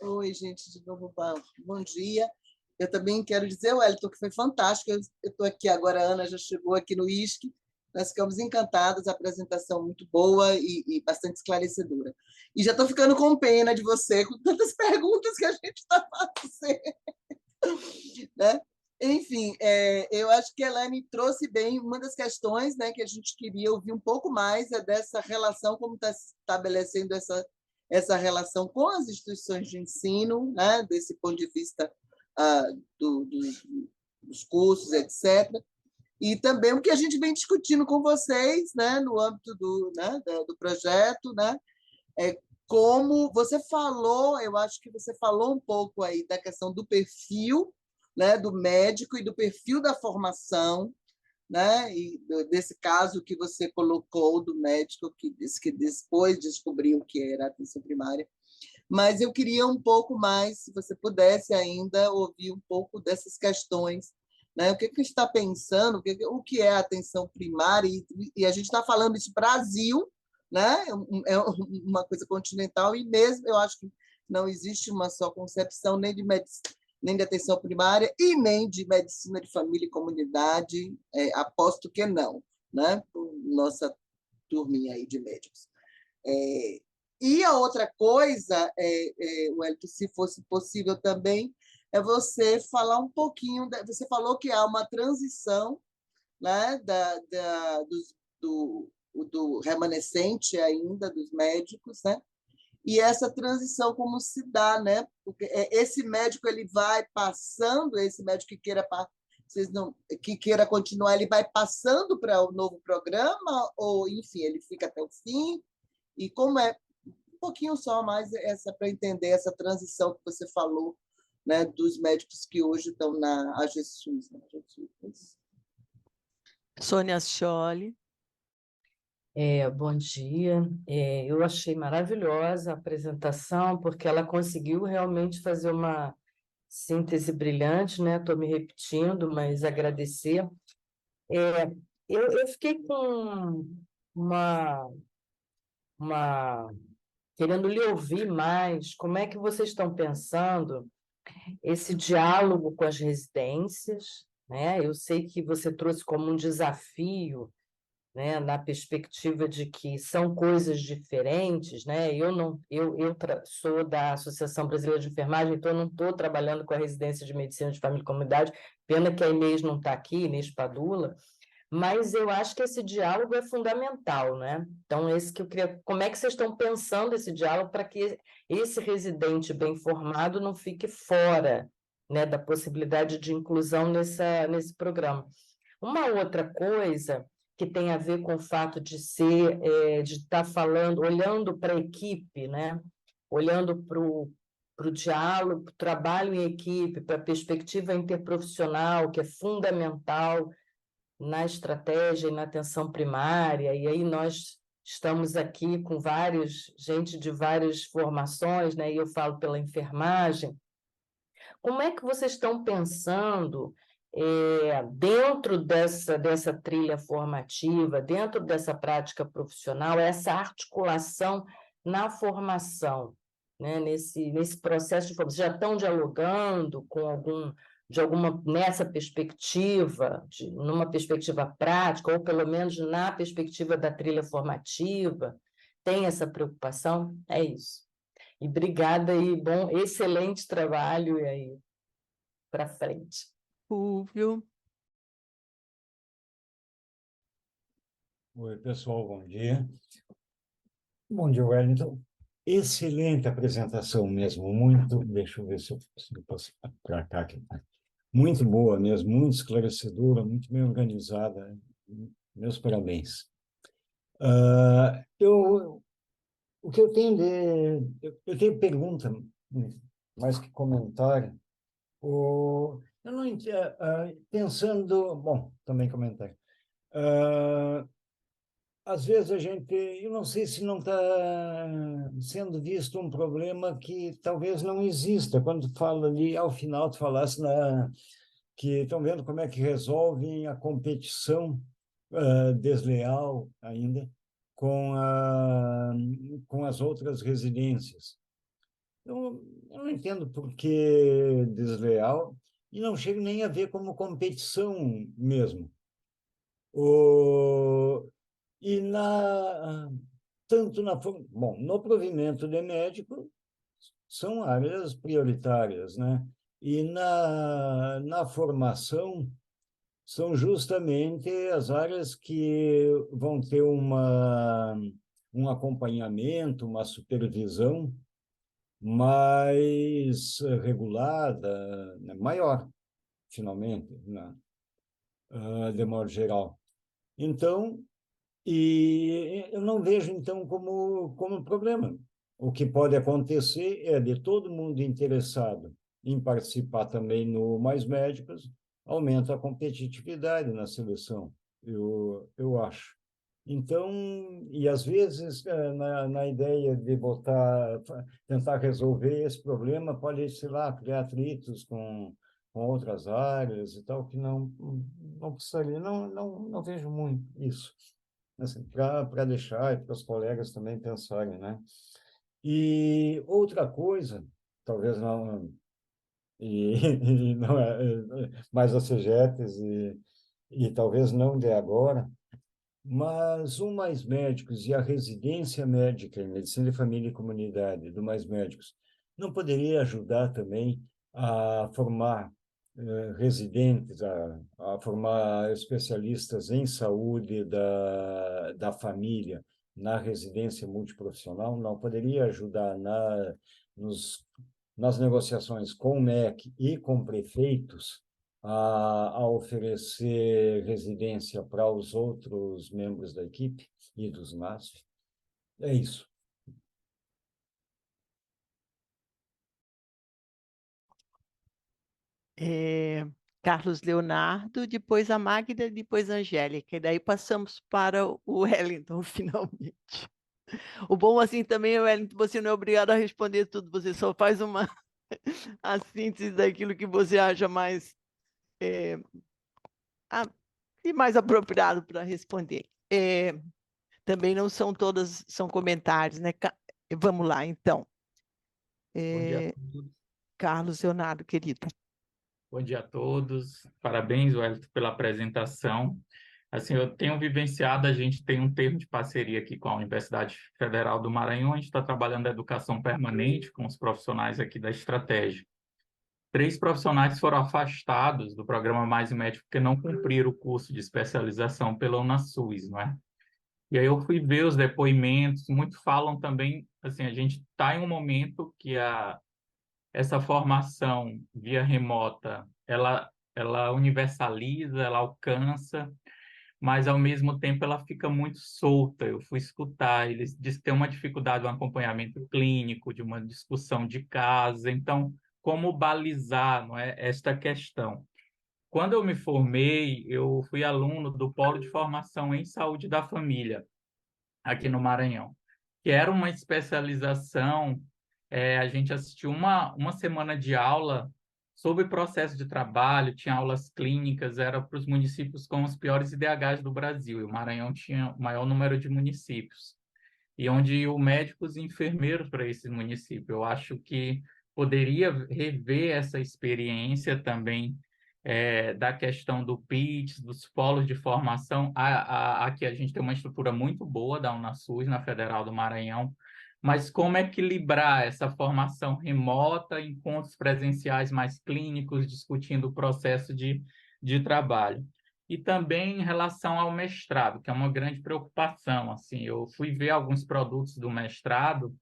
Oi, gente, de novo, bom dia. Eu também quero dizer, Wellington, que foi fantástico. Eu estou aqui agora, a Ana já chegou aqui no ISC, nós ficamos encantados, a apresentação muito boa e bastante esclarecedora. E já estou ficando com pena de você, com tantas perguntas que a gente está fazendo. Né? Enfim, eu acho que a Elaine trouxe bem uma das questões, né, que a gente queria ouvir um pouco mais, é dessa relação, como está estabelecendo essa relação com as instituições de ensino, né, desse ponto de vista dos cursos, etc. E também o que a gente vem discutindo com vocês, né, no âmbito do projeto, né, como você falou, eu acho que você falou um pouco aí da questão do perfil, né, do médico e do perfil da formação, né, e desse caso que você colocou do médico que disse que depois descobriu que era atenção primária. Mas eu queria um pouco mais, se você pudesse ainda ouvir um pouco dessas questões, né? O que está pensando, o que é a atenção primária, e a gente está falando isso Brasil, né? É uma coisa continental, e mesmo eu acho que não existe uma só concepção nem de medicina, nem de atenção primária e nem de medicina de família e comunidade, aposto que não, né? Nossa turminha aí de médicos. E a outra coisa, Wellington, se fosse possível também, é você falar um pouquinho, você falou que há uma transição, né, do remanescente ainda dos médicos, né? E essa transição como se dá, né? Porque esse médico ele vai passando, esse médico que queira continuar, ele vai passando para o novo programa ou, enfim, ele fica até o fim. E como é um pouquinho só mais para entender essa transição que você falou, né, dos médicos que hoje estão na AGSUS. Né? Sônia Scioli. Bom dia. Eu achei maravilhosa a apresentação, porque ela conseguiu realmente fazer uma síntese brilhante, né? Estou me repetindo, mas agradecer. Eu fiquei com uma querendo lhe ouvir mais, como é que vocês estão pensando esse diálogo com as residências, né? Eu sei que você trouxe como um desafio, né, na perspectiva de que são coisas diferentes, né? Eu sou da Associação Brasileira de Enfermagem, então eu não estou trabalhando com a residência de medicina de família e comunidade, pena que a Inês não está aqui, Inês Padula, mas eu acho que esse diálogo é fundamental, né? Então, esse que eu queria... Como é que vocês estão pensando esse diálogo para que esse residente bem formado não fique fora, né, da possibilidade de inclusão nesse programa? Uma outra coisa que tem a ver com o fato de estar falando, olhando para a equipe, né? Olhando para o diálogo, para o trabalho em equipe, para a perspectiva interprofissional, que é fundamental na estratégia e na atenção primária, e aí nós estamos aqui com gente de várias formações, né? E eu falo pela enfermagem. Como é que vocês estão pensando dentro dessa trilha formativa, dentro dessa prática profissional, essa articulação na formação, né? Nesse processo de formação? Já estão dialogando com nessa perspectiva, numa perspectiva prática, ou pelo menos na perspectiva da trilha formativa? Tem essa preocupação? É isso. E obrigada e excelente trabalho e aí para frente. Fulvio. Oi, pessoal, bom dia. Bom dia, Wellington. Excelente apresentação mesmo, deixa eu ver se eu posso para cá aqui. Muito boa mesmo, muito esclarecedora, muito bem organizada. Meus parabéns. O que eu tenho eu tenho pergunta, mais que comentário. Eu não pensando, bom, também comentário. Às vezes eu não sei se não está sendo visto um problema que talvez não exista. Quando tu fala ali, ao final tu falasse que estão vendo como é que resolvem a competição desleal ainda com as outras residências. Eu não entendo por que desleal e não chega nem a ver como competição mesmo. E tanto no provimento de médico são áreas prioritárias, né? E na formação são justamente as áreas que vão ter um acompanhamento, uma supervisão mais regulada, né, maior, finalmente, né, de modo geral. Então, e eu não vejo, então, como problema. O que pode acontecer é de todo mundo interessado em participar também no Mais Médicos, aumenta a competitividade na seleção, eu acho. Então, e às vezes, na ideia de tentar resolver esse problema, pode, sei lá, criar atritos com outras áreas e tal, que não precisaria, não vejo muito isso, assim, para deixar e para os colegas também pensarem, né? E outra coisa, talvez não, e não mais a CEGEPES e talvez não de agora, mas o Mais Médicos e a residência médica em medicina de família e comunidade do Mais Médicos não poderia ajudar também a formar residentes, a formar especialistas em saúde da família na residência multiprofissional? Não poderia ajudar nas negociações com o MEC e com prefeitos a oferecer residência para os outros membros da equipe e dos NASF? É isso. Carlos Leonardo, depois a Magda, depois a Angélica, e daí passamos para o Wellington, finalmente. O bom assim também, Wellington, você não é obrigado a responder tudo, você só faz a síntese daquilo que você acha mais, e mais apropriado para responder. Também não são todas, são comentários, né? Vamos lá, então. Bom dia a todos. Carlos Leonardo, querido. Bom dia a todos. Parabéns, Wellington, pela apresentação. Assim, eu tenho vivenciado, a gente tem um termo de parceria aqui com a Universidade Federal do Maranhão, a gente está trabalhando a educação permanente com os profissionais aqui da estratégia. 3 profissionais foram afastados do programa Mais Médico porque não cumpriram o curso de especialização pela UNASUS, não é? E aí eu fui ver os depoimentos, muitos falam também, assim, a gente está em um momento que essa formação via remota, ela universaliza, ela alcança, mas ao mesmo tempo ela fica muito solta. Eu fui escutar, eles dizem que tem uma dificuldade de um acompanhamento clínico, de uma discussão de casa. Então, como balizar, não é, esta questão? Quando eu me formei, eu fui aluno do Polo de Formação em Saúde da Família, aqui no Maranhão, que era uma especialização. A gente assistiu uma semana de aula sobre processo de trabalho, tinha aulas clínicas, era para os municípios com os piores IDHs do Brasil, e o Maranhão tinha o maior número de municípios, e onde o médicos e enfermeiros para esses municípios. Eu acho que poderia rever essa experiência também, da questão do PITS, dos polos de formação. Aqui a gente tem uma estrutura muito boa da UNASUS, na Federal do Maranhão, mas como equilibrar essa formação remota, encontros presenciais mais clínicos, discutindo o processo de trabalho. E também em relação ao mestrado, que é uma grande preocupação. Assim, eu fui ver alguns produtos do mestrado, o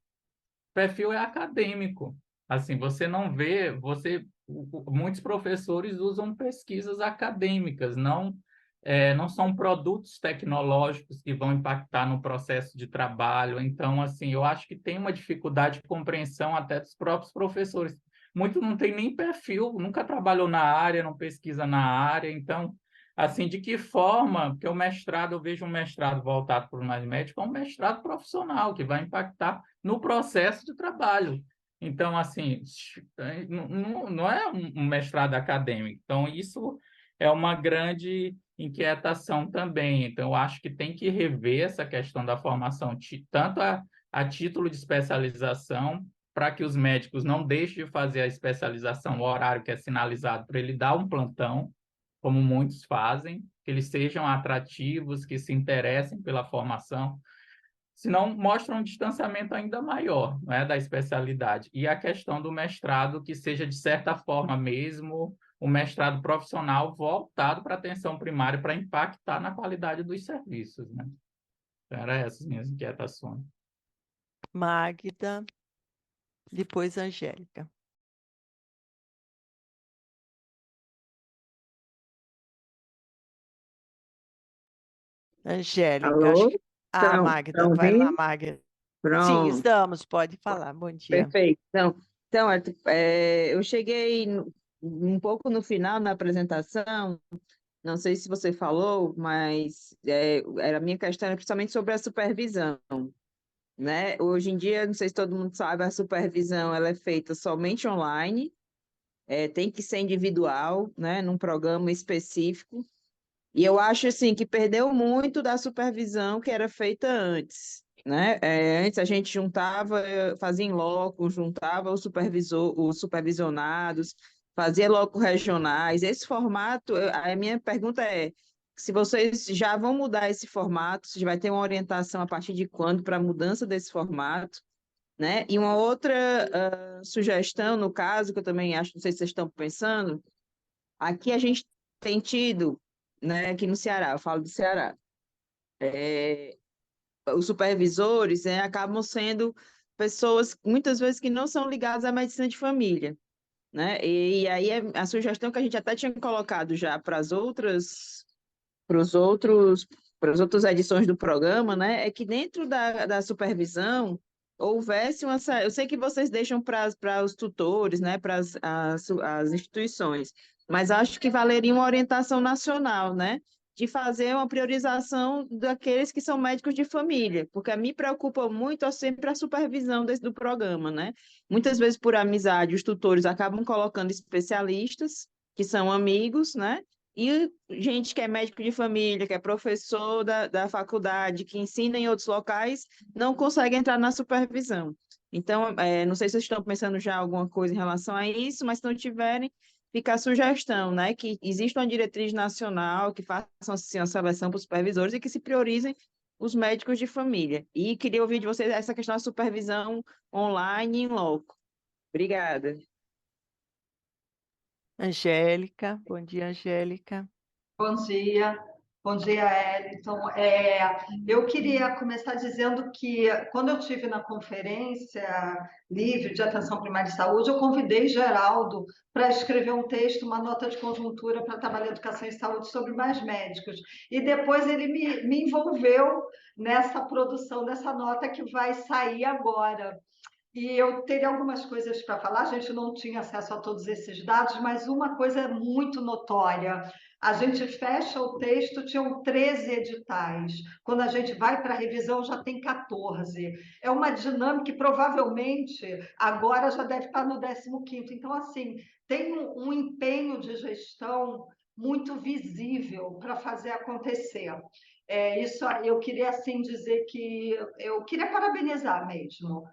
perfil é acadêmico. Assim, você não vê, muitos professores usam pesquisas acadêmicas, não são produtos tecnológicos que vão impactar no processo de trabalho. Então, assim, eu acho que tem uma dificuldade de compreensão até dos próprios professores. Muito não tem nem perfil, nunca trabalhou na área, não pesquisa na área. Então, assim, de que forma? Porque o mestrado, eu vejo um mestrado voltado para o mais médico, é um mestrado profissional, que vai impactar no processo de trabalho. Então, assim, não é um mestrado acadêmico. Então, isso é uma grande inquietação também. Então, eu acho que tem que rever essa questão da formação, tanto a título de especialização, para que os médicos não deixem de fazer a especialização, o horário que é sinalizado para ele dar um plantão, como muitos fazem, que eles sejam atrativos, que se interessem pela formação, senão mostra um distanciamento ainda maior, não é, da especialidade. E a questão do mestrado, que seja, de certa forma mesmo, um mestrado profissional voltado para a atenção primária, para impactar na qualidade dos serviços, né? Então, eram essas minhas inquietações. Magda, depois Angélica. Angélica, acho Alô? que... Estão Magda, vai lá, ouvindo? Magda. Sim, Pronto, estamos, pode falar. Bom dia. perfeito. Então Arthur, eu cheguei um pouco no final na apresentação, não sei se você falou, mas a minha questão era principalmente sobre a supervisão, né? Hoje em dia, não sei se todo mundo sabe, a supervisão ela é feita somente online, tem que ser individual, né? Num programa específico. E eu acho assim que perdeu muito da supervisão que era feita antes, né? Antes a gente juntava, fazia em loco, juntava o supervisor, os supervisionados, fazia loco regionais. Esse formato, a minha pergunta é se vocês já vão mudar esse formato, se vai ter uma orientação a partir de quando para a mudança desse formato, né? E uma outra sugestão, no caso, que eu também acho, não sei se vocês estão pensando, aqui a gente tem tido, né, aqui no Ceará, eu falo do Ceará, os supervisores, né, acabam sendo pessoas, muitas vezes, que não são ligadas à medicina de família, né? E aí a sugestão que a gente até tinha colocado já para as outras, para os outros, para as outras edições do programa, né, é que dentro da supervisão houvesse uma... Eu sei que vocês deixam para os tutores, né, para as instituições, mas acho que valeria uma orientação nacional, né, de fazer uma priorização daqueles que são médicos de família, porque me preocupa muito sempre a supervisão do programa, né? Muitas vezes, por amizade, os tutores acabam colocando especialistas que são amigos, né? E gente que é médico de família, que é professor da faculdade, que ensina em outros locais, não consegue entrar na supervisão. Então, não sei se vocês estão pensando já alguma coisa em relação a isso, mas se não tiverem, fica a sugestão, né? Que exista uma diretriz nacional, que façam assim, a seleção para os supervisores e que se priorizem os médicos de família. E queria ouvir de vocês essa questão da supervisão online em loco. Obrigada. Angélica, bom dia, Angélica. Bom dia, Eliton. Eu queria começar dizendo que, quando eu estive na Conferência Livre de Atenção Primária e Saúde, eu convidei Geraldo para escrever um texto, uma nota de conjuntura para trabalhar educação e saúde sobre mais médicos. E depois ele me envolveu nessa produção dessa nota que vai sair agora. E eu teria algumas coisas para falar, a gente não tinha acesso a todos esses dados, mas uma coisa é muito notória. A gente fecha o texto, tinham 13 editais. Quando a gente vai para a revisão, já tem 14. É uma dinâmica que provavelmente agora já deve estar no 15º. Então, assim, tem um empenho de gestão muito visível para fazer acontecer. Isso eu queria assim dizer que eu queria parabenizar mesmo.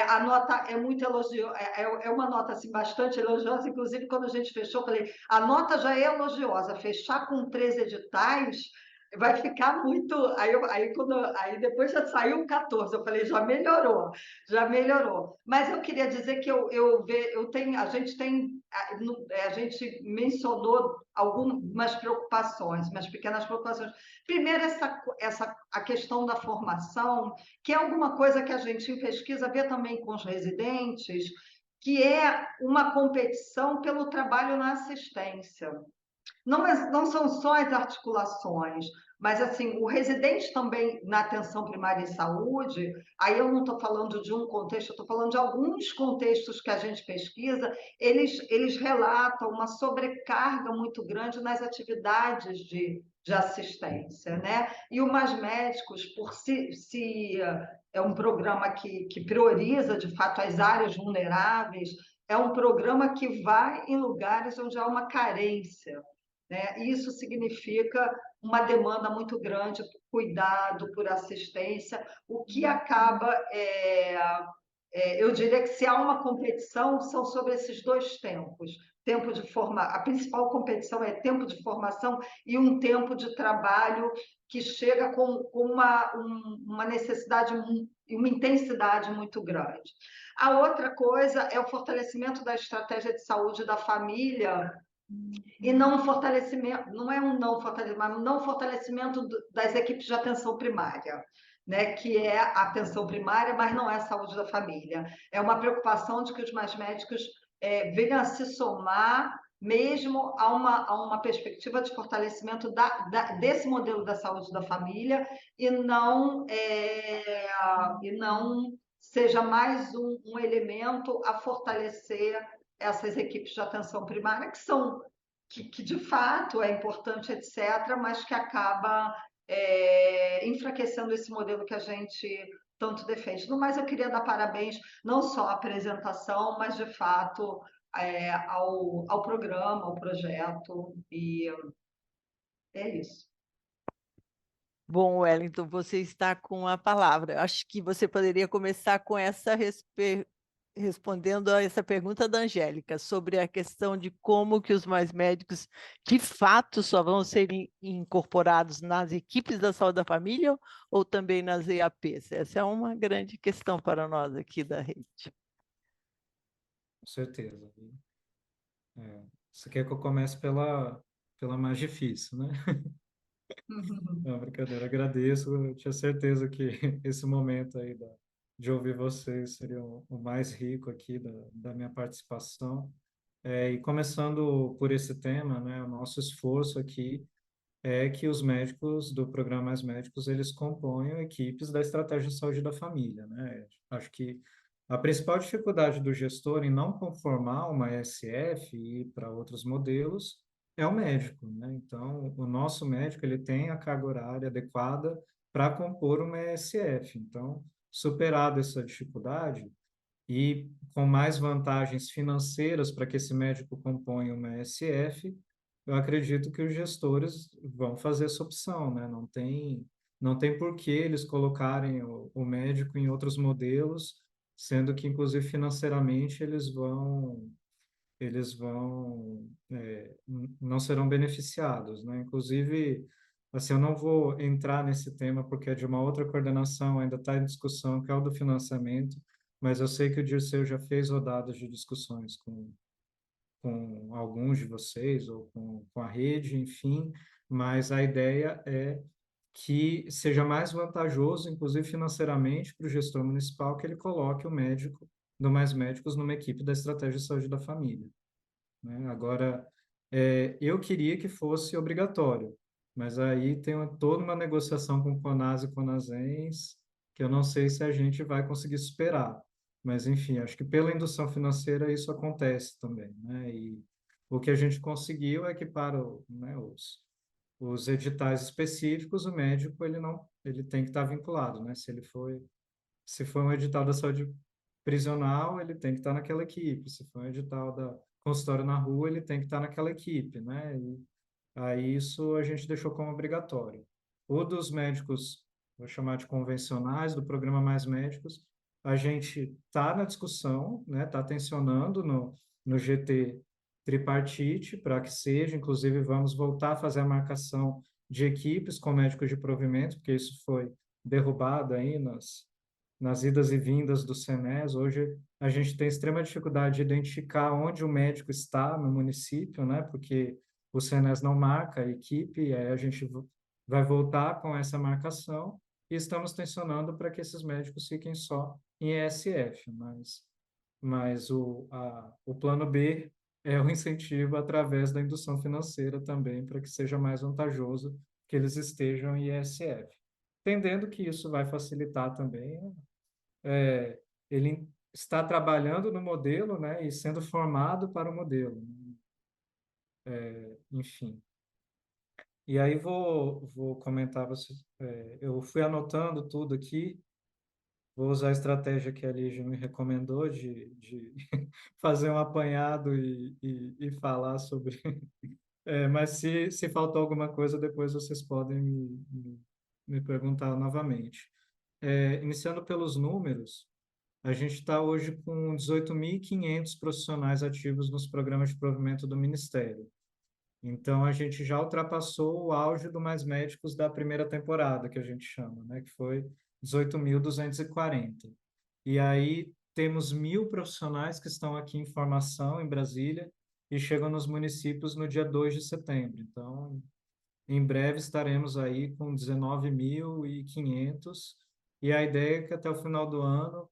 A nota é muito elogiosa, é uma nota assim, bastante elogiosa, inclusive quando a gente fechou, eu falei, a nota já é elogiosa, fechar com 13 editais vai ficar muito... Aí depois já saiu 14, eu falei, já melhorou. Mas eu queria dizer que a gente mencionou algumas preocupações, umas pequenas preocupações. Primeiro, a questão da formação, que é alguma coisa que a gente, em pesquisa, vê também com os residentes, que é uma competição pelo trabalho na assistência. Não são só as articulações, mas assim, o residente também na atenção primária em saúde, aí eu não estou falando de um contexto, eu estou falando de alguns contextos que a gente pesquisa, eles relatam uma sobrecarga muito grande nas atividades de assistência, né? E o Mais Médicos, por se é um programa que prioriza, de fato, as áreas vulneráveis, é um programa que vai em lugares onde há uma carência, né? Isso significa uma demanda muito grande por cuidado, por assistência, o que acaba, eu diria que se há uma competição, são sobre esses dois tempos. A principal competição é tempo de formação e um tempo de trabalho que chega com uma necessidade e uma intensidade muito grande. A outra coisa é o fortalecimento da estratégia de saúde da família, e não um fortalecimento, não é um não fortalecimento, mas um não fortalecimento das equipes de atenção primária, né, que é a atenção primária, mas não é a saúde da família. É uma preocupação de que os mais médicos venham a se somar mesmo a uma perspectiva de fortalecimento desse modelo da saúde da família e não seja mais um elemento a fortalecer essas equipes de atenção primária, que de fato é importante, etc., mas que acaba enfraquecendo esse modelo que a gente tanto defende. No mais, eu queria dar parabéns não só à apresentação, mas de fato ao programa, ao projeto, e é isso. Bom, Wellington, você está com a palavra. Acho que você poderia começar com respondendo a essa pergunta da Angélica sobre a questão de como que os mais médicos, de fato, só vão ser incorporados nas equipes da saúde da família ou também nas EAPs. Essa é uma grande questão para nós aqui da rede. Com certeza. Você quer que eu comece pela mais difícil, né? Não, brincadeira, agradeço. Eu tinha certeza que esse momento aí de ouvir vocês seria o mais rico aqui da minha participação. E começando por esse tema, né, o nosso esforço aqui é que os médicos do programa Mais Médicos, eles componham equipes da estratégia de saúde da família, né? Acho que a principal dificuldade do gestor em não conformar uma ESF e ir para outros modelos é o médico, né? Então, o nosso médico, ele tem a carga horária adequada para compor uma ESF. Então, superada essa dificuldade, e com mais vantagens financeiras para que esse médico componha uma SF, eu acredito que os gestores vão fazer essa opção, né? Não tem por que eles colocarem o médico em outros modelos, sendo que, inclusive, financeiramente, não serão beneficiados, né? Inclusive, assim, eu não vou entrar nesse tema porque é de uma outra coordenação, ainda está em discussão, que é o do financiamento, mas eu sei que o Dirceu já fez rodadas de discussões com alguns de vocês, ou com a rede, enfim, mas a ideia é que seja mais vantajoso, inclusive financeiramente, para o gestor municipal, que ele coloque o médico do Mais Médicos numa equipe da Estratégia de Saúde da Família, né? Agora, eu queria que fosse obrigatório, mas aí tem toda uma negociação com o CONAS e CONASENS, que eu não sei se a gente vai conseguir superar. Mas, enfim, acho que pela indução financeira isso acontece também, né? E o que a gente conseguiu é que para né, os editais específicos, o médico ele tem que estar vinculado, né? Se for um edital da saúde prisional, ele tem que estar naquela equipe. Se for um edital da consultório na rua, ele tem que estar naquela equipe, né? E aí isso a gente deixou como obrigatório. O dos médicos, vou chamar de convencionais, do programa Mais Médicos, a gente está na discussão, né? Está tensionando no GT tripartite para que seja, inclusive vamos voltar a fazer a marcação de equipes com médicos de provimento, porque isso foi derrubado aí nas idas e vindas do SENES. Hoje a gente tem extrema dificuldade de identificar onde o médico está no município, né? Porque o SENES não marca a equipe, e aí a gente vai voltar com essa marcação e estamos tensionando para que esses médicos fiquem só em ESF, mas o plano B é o incentivo através da indução financeira também, para que seja mais vantajoso que eles estejam em ESF. Entendendo que isso vai facilitar também, ele está trabalhando no modelo, né, e sendo formado para o modelo. Enfim. E aí vou comentar, eu fui anotando tudo aqui, vou usar a estratégia que a Lígia me recomendou de fazer um apanhado e falar sobre. Mas se faltou alguma coisa, depois vocês podem me perguntar novamente. Iniciando pelos números, a gente está hoje com 18.500 profissionais ativos nos programas de provimento do Ministério. Então, a gente já ultrapassou o auge do Mais Médicos da primeira temporada, que a gente chama, né? Que foi 18.240. E aí temos 1.000 profissionais que estão aqui em formação em Brasília e chegam nos municípios no dia 2 de setembro. Então, em breve estaremos aí com 19.500 e a ideia é que até o final do ano,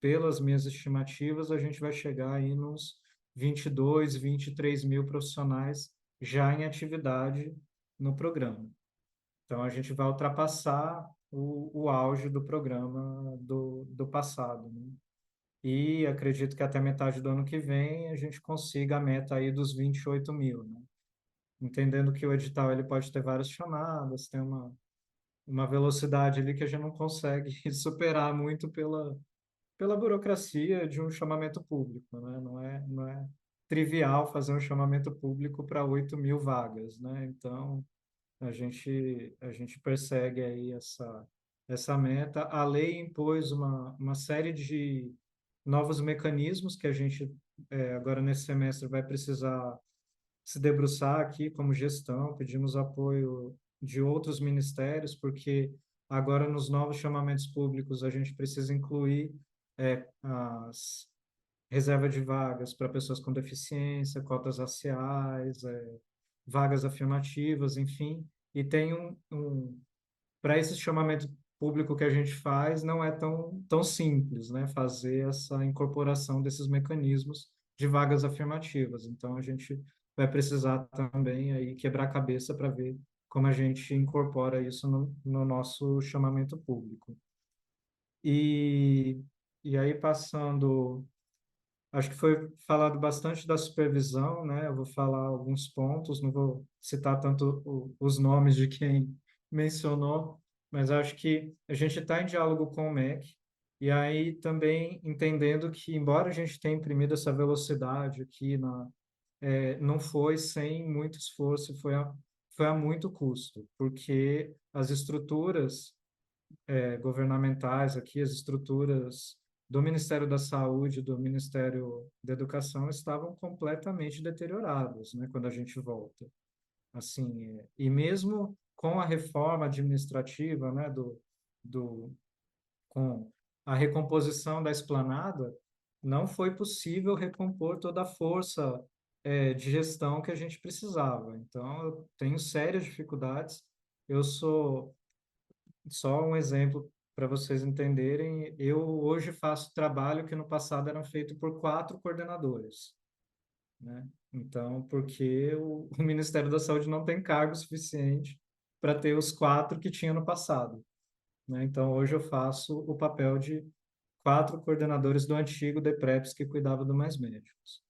pelas minhas estimativas, a gente vai chegar aí nos 22, 23 mil profissionais já em atividade no programa. Então, a gente vai ultrapassar o auge do programa do passado, né? E acredito que até metade do ano que vem a gente consiga a meta aí dos 28 mil, né? Entendendo que o edital ele pode ter várias chamadas, tem uma velocidade ali que a gente não consegue superar muito pela burocracia de um chamamento público, né? Não é trivial fazer um chamamento público para 8 mil vagas, né? Então, a gente persegue aí essa meta. A lei impôs uma série de novos mecanismos que a gente, agora nesse semestre, vai precisar se debruçar aqui como gestão, pedimos apoio de outros ministérios, porque agora nos novos chamamentos públicos a gente precisa incluir as reservas de vagas para pessoas com deficiência, cotas raciais, vagas afirmativas, enfim, e tem para esse chamamento público que a gente faz, não é tão simples, né, fazer essa incorporação desses mecanismos de vagas afirmativas. Então, a gente vai precisar também aí quebrar a cabeça para ver como a gente incorpora isso no nosso chamamento público. E aí, passando, acho que foi falado bastante da supervisão, né? Eu vou falar alguns pontos, não vou citar tanto os nomes de quem mencionou, mas acho que a gente está em diálogo com o MEC, e aí também entendendo que, embora a gente tenha imprimido essa velocidade aqui, não foi sem muito esforço, foi a muito custo, porque as estruturas governamentais aqui, as estruturas do Ministério da Saúde, do Ministério da Educação estavam completamente deterioradas, né, quando a gente volta. Assim, e mesmo com a reforma administrativa, né, com a recomposição da esplanada, não foi possível recompor toda a força de gestão que a gente precisava. Então, eu tenho sérias dificuldades. Eu sou só um exemplo para vocês entenderem, eu hoje faço trabalho que no passado eram feito por 4 coordenadores, né? Então, porque o Ministério da Saúde não tem cargo suficiente para ter os 4 que tinha no passado, né? Então, hoje eu faço o papel de 4 coordenadores do antigo DEPREPS que cuidava do Mais Médicos.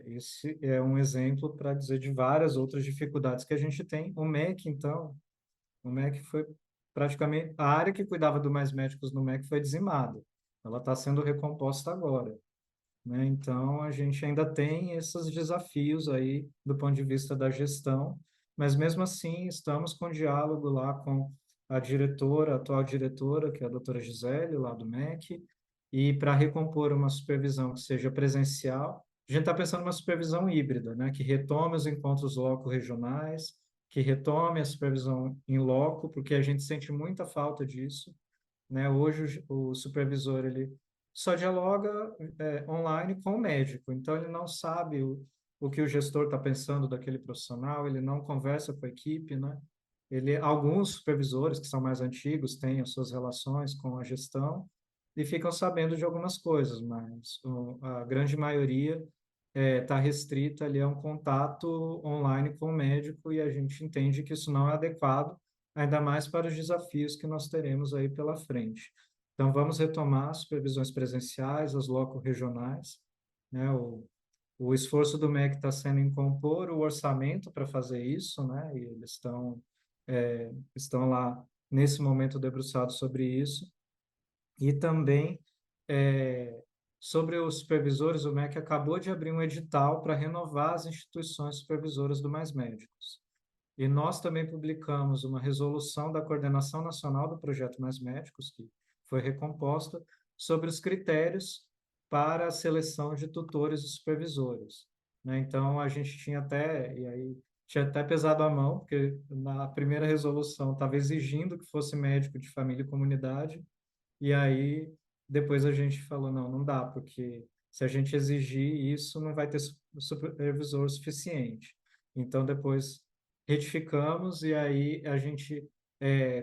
Esse é um exemplo para dizer de várias outras dificuldades que a gente tem. O MEC foi praticamente a área que cuidava do Mais Médicos no MEC foi dizimada. Ela está sendo recomposta agora, né? Então a gente ainda tem esses desafios aí do ponto de vista da gestão, mas mesmo assim estamos com diálogo lá com a diretora, a atual diretora, que é a doutora Gisele, lá do MEC, e para recompor uma supervisão que seja presencial, a gente está pensando numa supervisão híbrida, né? Que retome os encontros loco-regionais, que retome a supervisão em loco, porque a gente sente muita falta disso, né? Hoje o supervisor ele só dialoga online com o médico, então ele não sabe o que o gestor está pensando daquele profissional, ele não conversa com a equipe, né? Alguns supervisores que são mais antigos têm as suas relações com a gestão e ficam sabendo de algumas coisas, mas a grande maioria está restrita ali a um contato online com o médico e a gente entende que isso não é adequado, ainda mais para os desafios que nós teremos aí pela frente. Então, vamos retomar as supervisões presenciais, as loco-regionais, né? O esforço do MEC está sendo em compor o orçamento para fazer isso, né? E eles estão lá, nesse momento, debruçados sobre isso. E também, sobre os supervisores, o MEC acabou de abrir um edital para renovar as instituições supervisoras do Mais Médicos. E nós também publicamos uma resolução da Coordenação Nacional do Projeto Mais Médicos, que foi recomposta, sobre os critérios para a seleção de tutores e supervisores, né? Então, a gente tinha até pesado a mão, porque na primeira resolução estava exigindo que fosse médico de família e comunidade, e aí depois a gente falou, não dá, porque se a gente exigir isso, não vai ter supervisor suficiente. Então, depois retificamos e aí a gente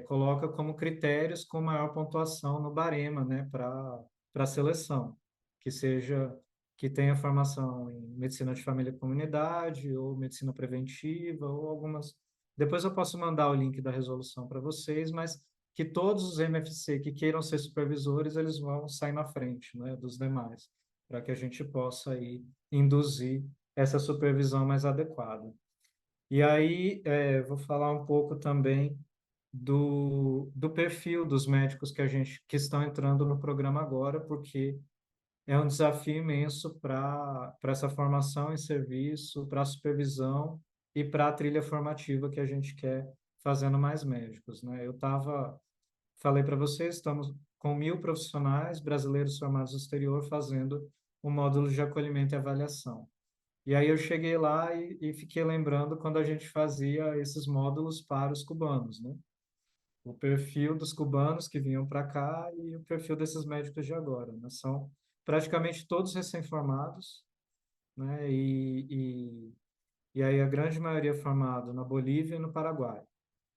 coloca como critérios com maior pontuação no barema, né, para a seleção, que tenha formação em medicina de família e comunidade, ou medicina preventiva, ou algumas. Depois eu posso mandar o link da resolução para vocês, mas que todos os MFC que queiram ser supervisores, eles vão sair na frente, né, dos demais, para que a gente possa aí induzir essa supervisão mais adequada. E aí, vou falar um pouco também do perfil dos médicos que estão entrando no programa agora, porque é um desafio imenso para essa formação em serviço, para a supervisão e para a trilha formativa que a gente quer fazendo mais médicos, né? Falei para vocês, estamos com 1.000 profissionais brasileiros formados no exterior fazendo o módulo de acolhimento e avaliação. E aí eu cheguei lá e fiquei lembrando quando a gente fazia esses módulos para os cubanos, né? O perfil dos cubanos que vinham para cá e o perfil desses médicos de agora, né? São praticamente todos recém-formados, né? E aí a grande maioria é formado na Bolívia e no Paraguai,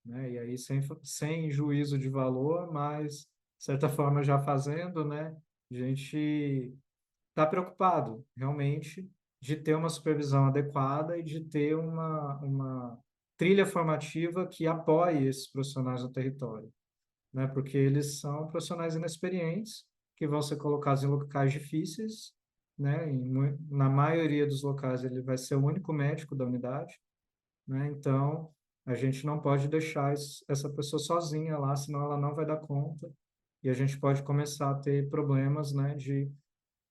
né? E aí sem juízo de valor, mas, de certa forma, já fazendo, né? A gente está preocupado, realmente, de ter uma supervisão adequada e de ter uma trilha formativa que apoie esses profissionais no território, né? Porque eles são profissionais inexperientes que vão ser colocados em locais difíceis, né? Na maioria dos locais ele vai ser o único médico da unidade, né? Então, a gente não pode deixar essa pessoa sozinha lá, senão ela não vai dar conta e a gente pode começar a ter problemas, né, de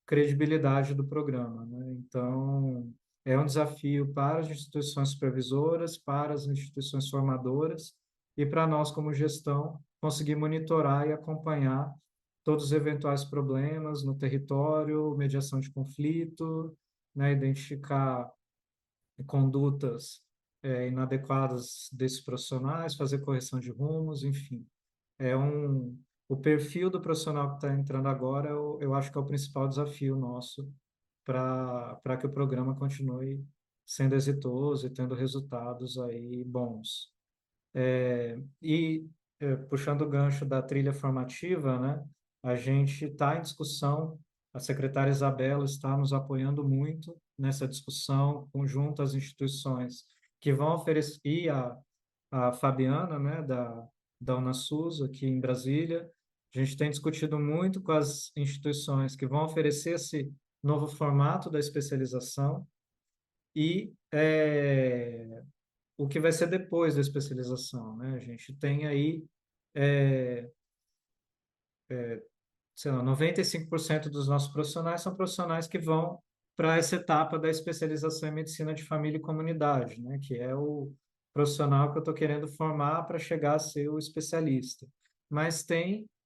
credibilidade do programa, né? Então, é um desafio para as instituições supervisoras, para as instituições formadoras e para nós, como gestão, conseguir monitorar e acompanhar todos os eventuais problemas no território, mediação de conflito, né? Identificar condutas inadequadas desses profissionais, fazer correção de rumos, enfim. O perfil do profissional que está entrando agora, eu acho que é o principal desafio nosso para que o programa continue sendo exitoso e tendo resultados aí bons. Puxando o gancho da trilha formativa, né, a gente está em discussão, a secretária Isabela está nos apoiando muito nessa discussão, conjunto às instituições que vão oferecer, e a Fabiana, né, da UnaSUS, aqui em Brasília. A gente tem discutido muito com as instituições que vão oferecer esse novo formato da especialização e o que vai ser depois da especialização, né? A gente tem aí, sei lá, 95% dos nossos profissionais são profissionais que vão para essa etapa da especialização em medicina de família e comunidade, né? Que é o profissional que eu estou querendo formar para chegar a ser o especialista. Mas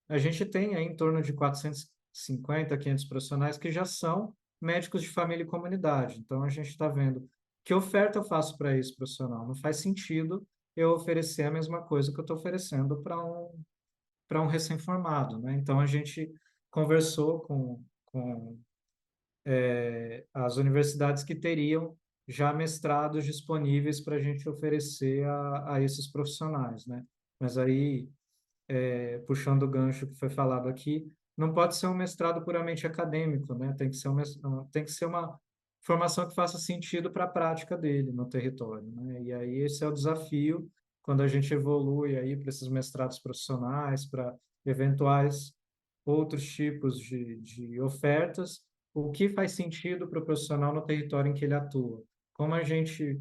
a gente tem aí em torno de 450, 500 profissionais que já são médicos de família e comunidade. Então, a gente está vendo que oferta eu faço para esse profissional. Não faz sentido eu oferecer a mesma coisa que eu estou oferecendo para um recém-formado, né? Então, a gente conversou com as universidades que teriam já mestrados disponíveis para a gente oferecer a esses profissionais, né? Mas aí, puxando o gancho que foi falado aqui, não pode ser um mestrado puramente acadêmico, né? Tem que ser uma formação que faça sentido para a prática dele no território, né? E aí esse é o desafio quando a gente evolui aí para esses mestrados profissionais, para eventuais outros tipos de ofertas, o que faz sentido para o profissional no território em que ele atua. Como a gente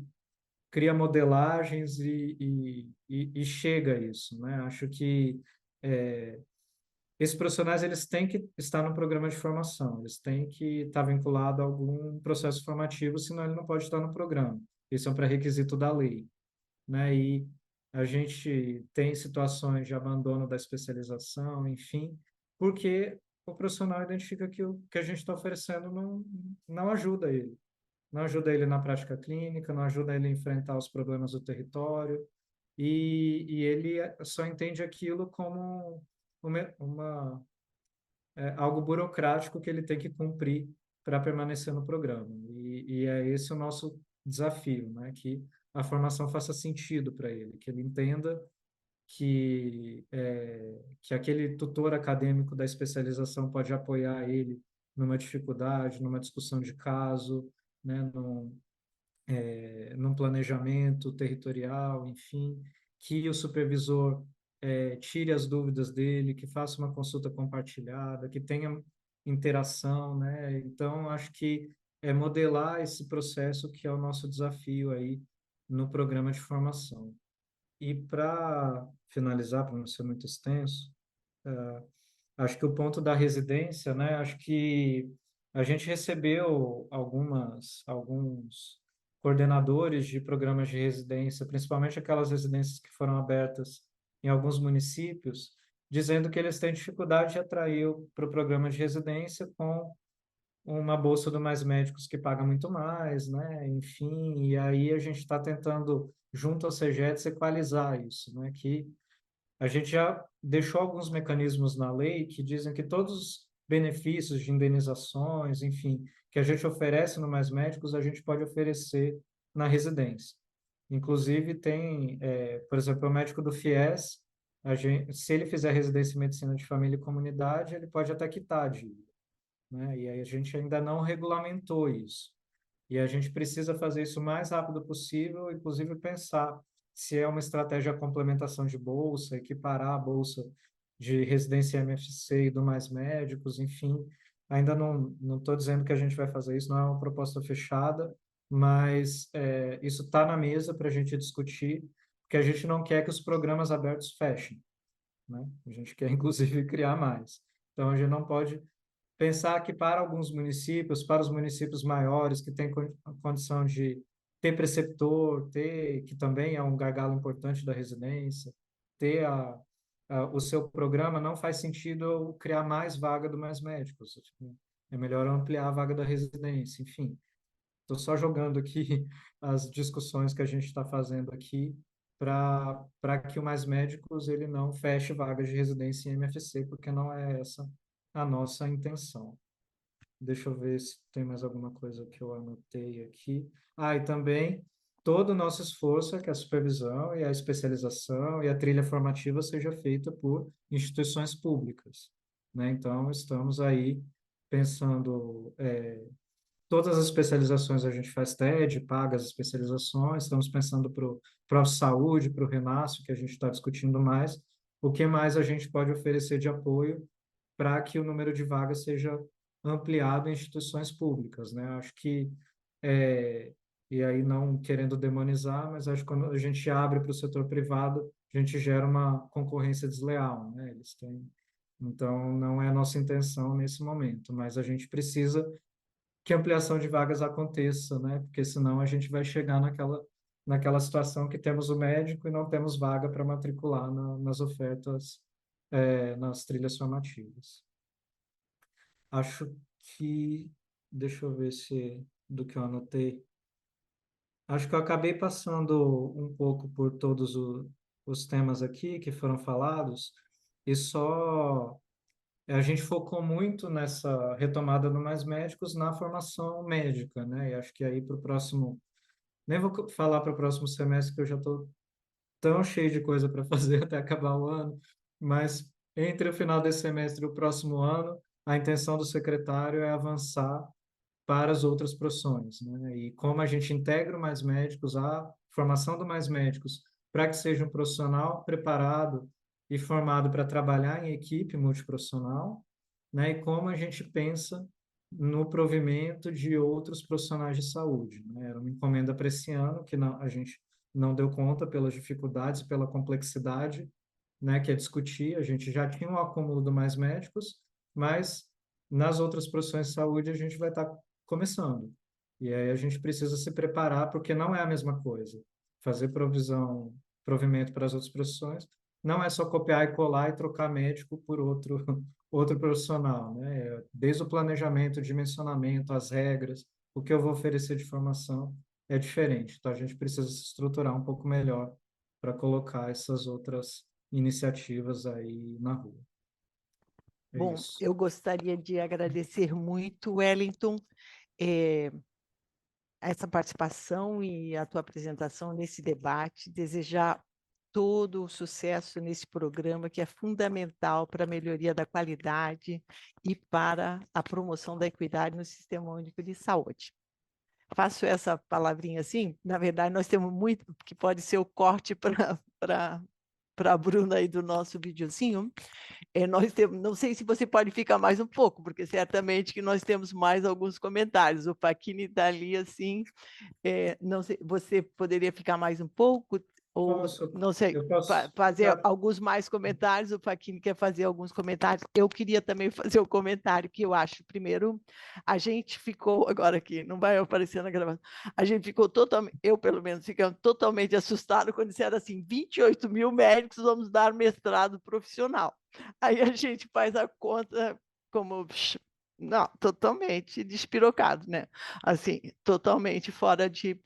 cria modelagens e chega a isso, né? Acho que esses profissionais eles têm que estar no programa de formação, eles têm que estar vinculados a algum processo formativo, senão ele não pode estar no programa. Isso é um pré-requisito da lei, né? E a gente tem situações de abandono da especialização, enfim, porque o profissional identifica que o que a gente está oferecendo não ajuda ele. Não ajuda ele na prática clínica, não ajuda ele a enfrentar os problemas do território, e ele só entende aquilo como algo burocrático que ele tem que cumprir para permanecer no programa. E é esse o nosso desafio, né? Que a formação faça sentido para ele, que ele entenda que aquele tutor acadêmico da especialização pode apoiar ele numa dificuldade, numa discussão de caso, né, num planejamento territorial, enfim, que o supervisor tire as dúvidas dele, que faça uma consulta compartilhada, que tenha interação, né? Então, acho que é modelar esse processo que é o nosso desafio aí no programa de formação. E para finalizar, para não ser muito extenso, acho que o ponto da residência, né? Acho que a gente recebeu alguns coordenadores de programas de residência, principalmente aquelas residências que foram abertas em alguns municípios, dizendo que eles têm dificuldade de atrair para o programa de residência com uma bolsa do Mais Médicos que paga muito mais, né? Enfim, e aí a gente está tentando, junto ao CEGEDS, equalizar isso, né? Que a gente já deixou alguns mecanismos na lei que dizem que todos os benefícios de indenizações, enfim, que a gente oferece no Mais Médicos, a gente pode oferecer na residência. Inclusive, tem, por exemplo, o médico do FIES, se ele fizer residência em medicina de família e comunidade, ele pode até quitar a dívida, né? E aí a gente ainda não regulamentou isso. E a gente precisa fazer isso o mais rápido possível, inclusive pensar se é uma estratégia de complementação de bolsa, equiparar a bolsa de residência MFC e do Mais Médicos, enfim. Ainda não estou dizendo que a gente vai fazer isso, não é uma proposta fechada, mas isso está na mesa para a gente discutir, porque a gente não quer que os programas abertos fechem, né? A gente quer, inclusive, criar mais. Então, a gente não pode pensar que para alguns municípios, para os municípios maiores que têm condição de ter preceptor, que também é um gargalo importante da residência, ter o seu programa, não faz sentido eu criar mais vaga do Mais Médicos. É melhor ampliar a vaga da residência, enfim. Estou só jogando aqui as discussões que a gente está fazendo aqui para que o Mais Médicos ele não feche vagas de residência em MFC, porque não é essa a nossa intenção. Deixa eu ver se tem mais alguma coisa que eu anotei aqui. E também todo o nosso esforço é que a supervisão e a especialização e a trilha formativa seja feita por instituições públicas, né? Então, estamos aí pensando... todas as especializações a gente faz TED, paga as especializações, estamos pensando para o Prof-Saúde, para o Renasce, que a gente está discutindo mais, o que mais a gente pode oferecer de apoio para que o número de vagas seja ampliado em instituições públicas, né? Acho que, e aí não querendo demonizar, mas acho que quando a gente abre para o setor privado, a gente gera uma concorrência desleal, né? Então, não é a nossa intenção nesse momento, mas a gente precisa que a ampliação de vagas aconteça, né? Porque senão a gente vai chegar naquela situação que temos o médico e não temos vaga para matricular nas ofertas, nas trilhas formativas. Acho que, deixa eu ver se do que eu anotei. Acho que eu acabei passando um pouco por todos os temas aqui que foram falados e só a gente focou muito nessa retomada do Mais Médicos na formação médica, né? E acho que aí para o próximo, nem vou falar para o próximo semestre que eu já estou tão cheio de coisa para fazer até acabar o ano, mas entre o final desse semestre e o próximo ano, a intenção do secretário é avançar para as outras profissões, né? E como a gente integra o Mais Médicos, a formação do Mais Médicos, para que seja um profissional preparado e formado para trabalhar em equipe multiprofissional, né? E como a gente pensa no provimento de outros profissionais de saúde, né? Era uma encomenda para esse ano que a gente não deu conta pelas dificuldades, pela complexidade, né? Que é discutir. A gente já tinha um acúmulo do Mais Médicos, mas nas outras profissões de saúde a gente vai estar começando. E aí a gente precisa se preparar, porque não é a mesma coisa. Fazer provimento para as outras profissões não é só copiar e colar e trocar médico por outro profissional, né? Desde o planejamento, dimensionamento, as regras, o que eu vou oferecer de formação é diferente. Então, a gente precisa se estruturar um pouco melhor para colocar essas outras iniciativas aí na rua. Bom, eu gostaria de agradecer muito, Wellington, essa participação e a tua apresentação nesse debate, desejar todo o sucesso nesse programa, que é fundamental para a melhoria da qualidade e para a promoção da equidade no Sistema Único de Saúde. Faço essa palavrinha assim, na verdade, nós temos muito, que pode ser o corte para a Bruna aí do nosso videozinho. Nós temos, não sei se você pode ficar mais um pouco, porque certamente que nós temos mais alguns comentários. O Paquini está ali assim, não sei, você poderia ficar mais um pouco? Ou, não sei, eu posso fazer alguns mais comentários. O Paquini quer fazer alguns comentários. Eu queria também fazer um comentário que eu acho, primeiro, a gente ficou, agora aqui, não vai aparecer na gravação, a gente ficou totalmente, eu pelo menos, ficamos totalmente assustado quando disseram assim, 28 mil médicos vamos dar mestrado profissional. Aí a gente faz a conta como... Não, totalmente despirocado, né? Assim, totalmente fora de...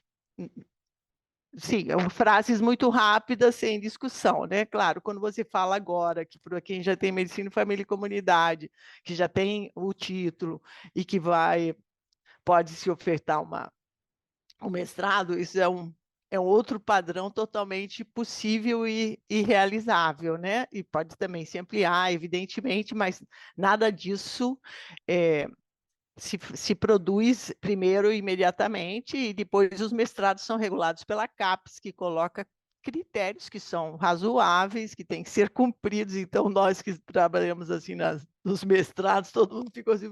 Sim, frases muito rápidas, sem discussão, né? Claro, quando você fala agora que para quem já tem medicina, família e comunidade, que já tem o título e que pode se ofertar um mestrado, isso é um outro padrão totalmente possível e realizável, né? E pode também se ampliar, evidentemente, mas nada disso se produz primeiro imediatamente e depois os mestrados são regulados pela CAPES, que coloca critérios que são razoáveis, que têm que ser cumpridos. Então, nós que trabalhamos assim nos mestrados, todo mundo ficou assim,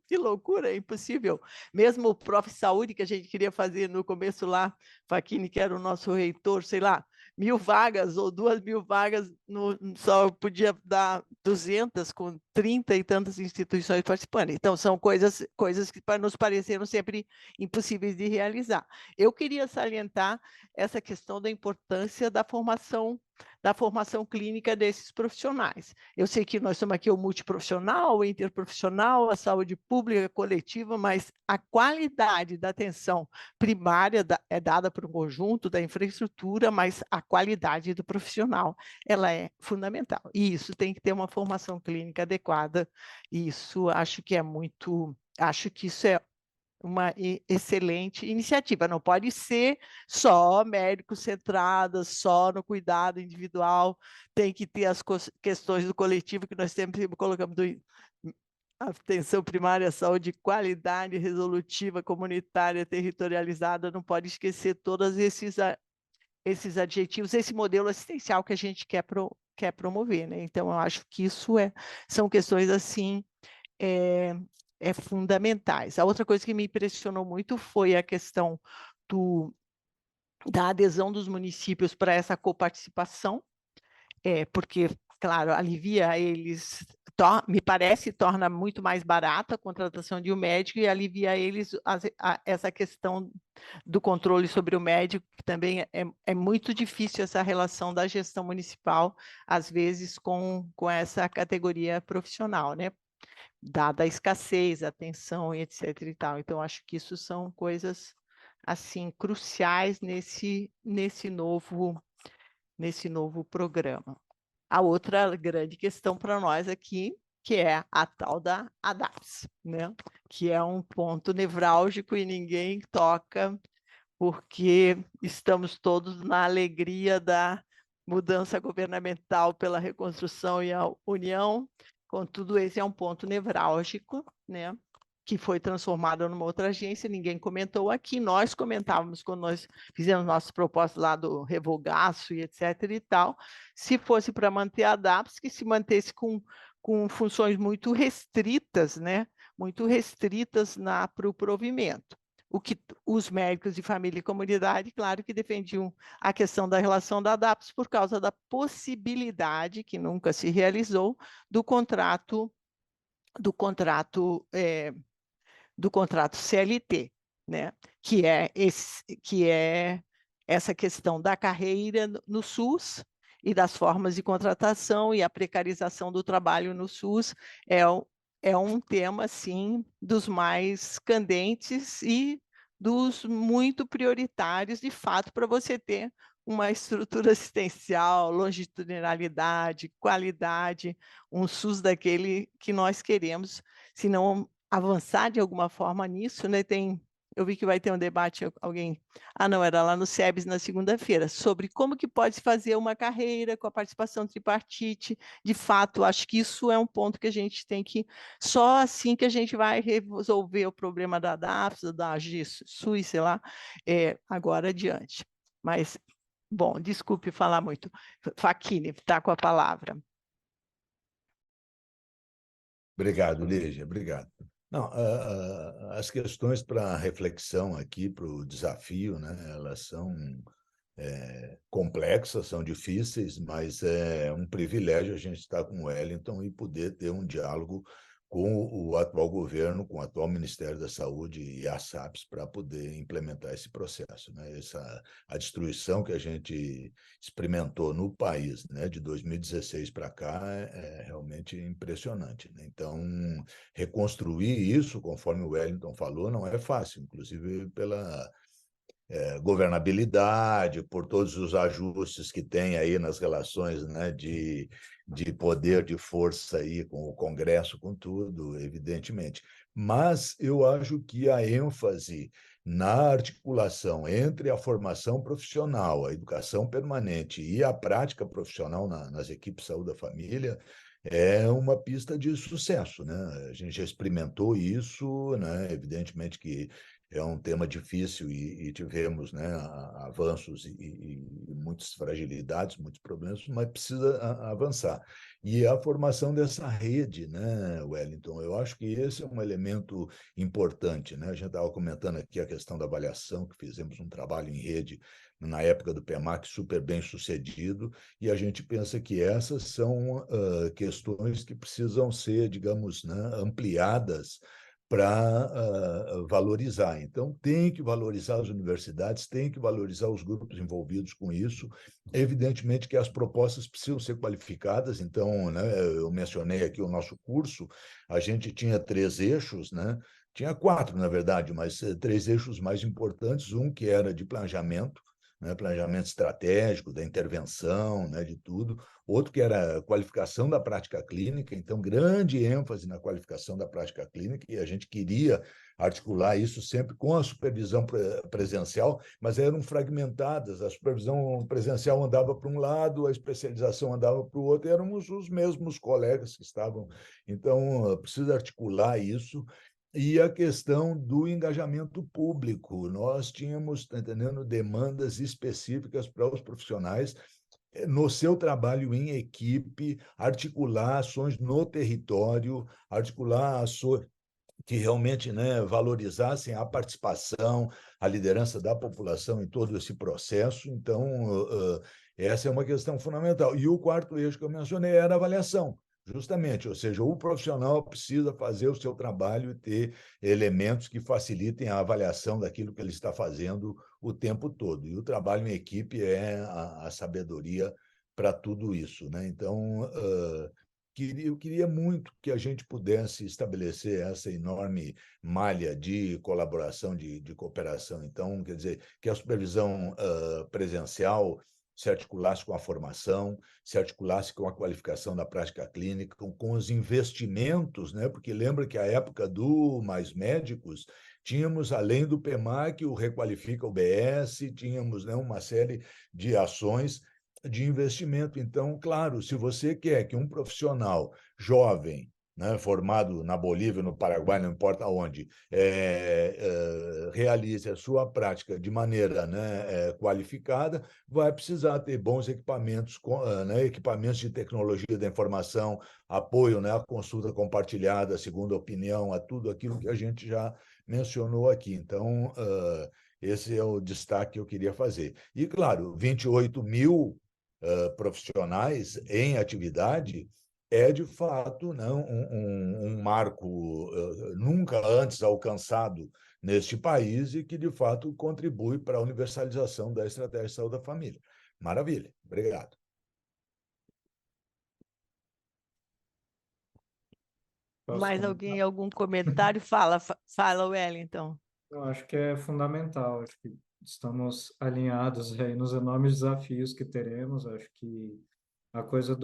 que loucura, é impossível. Mesmo o Prof. Saúde, que a gente queria fazer no começo lá, Facchini, que era o nosso reitor, sei lá, 1.000 vagas ou 2.000 vagas, só podia dar 200 com 30 e tantas instituições participando. Então, são coisas que nos pareceram sempre impossíveis de realizar. Eu queria salientar essa questão da importância da formação clínica desses profissionais. Eu sei que nós estamos aqui o multiprofissional, o interprofissional, a saúde pública coletiva, mas a qualidade da atenção primária é dada por um conjunto da infraestrutura, mas a qualidade do profissional, ela é fundamental. E isso tem que ter uma formação clínica adequada. E isso acho que isso é uma excelente iniciativa. Não pode ser só médicos centradas, só no cuidado individual, tem que ter as questões do coletivo que nós sempre colocamos atenção primária, saúde, qualidade resolutiva, comunitária, territorializada, não pode esquecer todos esses adjetivos, esse modelo assistencial que a gente quer promover, né? Então, eu acho que isso são questões assim fundamentais. A outra coisa que me impressionou muito foi a questão da adesão dos municípios para essa coparticipação, porque, claro, alivia eles, me parece, torna muito mais barata a contratação de um médico e alivia eles essa questão do controle sobre o médico, que também é muito difícil essa relação da gestão municipal, às vezes, com essa categoria profissional, né? Dada a escassez, a tensão, etc. e tal. Então, acho que isso são coisas assim cruciais nesse novo programa. A outra grande questão para nós aqui, que é a tal da ADAPS, né? Que é um ponto nevrálgico e ninguém toca, porque estamos todos na alegria da mudança governamental pela reconstrução e a união. Contudo, esse é um ponto nevrálgico, né? Que foi transformado numa outra agência, ninguém comentou aqui, nós comentávamos quando nós fizemos nossas propostas lá do revogaço e etc. e tal, se fosse para manter a DAPS, que se mantesse com funções muito restritas, né? Muito restritas para o provimento. O que os médicos de família e comunidade, claro que defendiam a questão da relação da DAPS por causa da possibilidade, que nunca se realizou, do contrato CLT, né? Que é essa questão da carreira no SUS e das formas de contratação e a precarização do trabalho no SUS é um tema, sim, dos mais candentes e dos muito prioritários, de fato, para você ter uma estrutura assistencial, longitudinalidade, qualidade, um SUS daquele que nós queremos, se não avançar de alguma forma nisso, né? Tem eu vi que vai ter um debate, alguém... Ah, não, era lá no SEBS na segunda-feira, sobre como que pode se fazer uma carreira com a participação tripartite. De fato, acho que isso é um ponto que a gente tem que... Só assim que a gente vai resolver o problema da DAFSA, da GSUS, sei lá, agora adiante. Mas, bom, desculpe falar muito. Facchini, está com a palavra. Obrigado, Lígia, obrigado. Não, as questões para reflexão aqui, para o desafio, né, elas são complexas, são difíceis, mas é um privilégio a gente estar com o Wellington e poder ter um diálogo com o atual governo, com o atual Ministério da Saúde e a SAPS para poder implementar esse processo, né? A destruição que a gente experimentou no país, né, de 2016 para cá é realmente impressionante, né? Então, reconstruir isso, conforme o Wellington falou, não é fácil, inclusive pela governabilidade, por todos os ajustes que tem aí nas relações, né, de poder, de força aí com o Congresso, com tudo, evidentemente. Mas eu acho que a ênfase na articulação entre a formação profissional, a educação permanente e a prática profissional nas equipes de saúde da família é uma pista de sucesso, né? A gente já experimentou isso, né? Evidentemente que é um tema difícil e tivemos, né, avanços e muitas fragilidades, muitos problemas, mas precisa avançar. E a formação dessa rede, né, Wellington, eu acho que esse é um elemento importante, né? A gente estava comentando aqui a questão da avaliação, que fizemos um trabalho em rede na época do PEMAC super bem sucedido, e a gente pensa que essas são questões que precisam ser, digamos, né, ampliadas para valorizar. Então, tem que valorizar as universidades, tem que valorizar os grupos envolvidos com isso. Evidentemente que as propostas precisam ser qualificadas, então, né, eu mencionei aqui o nosso curso, a gente tinha 3 eixos, né? Tinha 4, na verdade, mas 3 eixos mais importantes, um que era de planejamento, né, planejamento estratégico, da intervenção, né, de tudo. Outro que era a qualificação da prática clínica, então, grande ênfase na qualificação da prática clínica, e a gente queria articular isso sempre com a supervisão presencial, mas eram fragmentadas, a supervisão presencial andava para um lado, a especialização andava para o outro, e éramos os mesmos colegas que estavam. Então, precisa articular isso. E a questão do engajamento público. Nós tínhamos, tá entendendo, demandas específicas para os profissionais no seu trabalho em equipe, articular ações no território, articular ações que realmente, né, valorizassem a participação, a liderança da população em todo esse processo. Então, essa é uma questão fundamental. E o quarto eixo que eu mencionei era a avaliação. Justamente, ou seja, o profissional precisa fazer o seu trabalho e ter elementos que facilitem a avaliação daquilo que ele está fazendo o tempo todo. E o trabalho em equipe é a sabedoria para tudo isso, né? Então, eu queria muito que a gente pudesse estabelecer essa enorme malha de colaboração, de cooperação. Então, quer dizer, que a supervisão presencial se articulasse com a formação, se articulasse com a qualificação da prática clínica, com os investimentos, né? Porque lembra que a época do Mais Médicos, tínhamos, além do PEMAC, o Requalifica UBS, tínhamos, né, uma série de ações de investimento. Então, claro, se você quer que um profissional jovem, né, formado na Bolívia, no Paraguai, não importa onde, realize a sua prática de maneira, né, qualificada, vai precisar ter bons equipamentos, né, equipamentos de tecnologia da informação, apoio, né, à consulta compartilhada, a segunda opinião, a tudo aquilo que a gente já mencionou aqui. Então, esse é o destaque que eu queria fazer. E, claro, 28.000 profissionais em atividade é, de fato, né, um marco nunca antes alcançado neste país e que, de fato, contribui para a universalização da estratégia de saúde da família. Maravilha. Obrigado. Mais alguém, algum comentário? Fala, Wellington. Eu acho que é fundamental, acho que estamos alinhados aí nos enormes desafios que teremos, acho que a coisa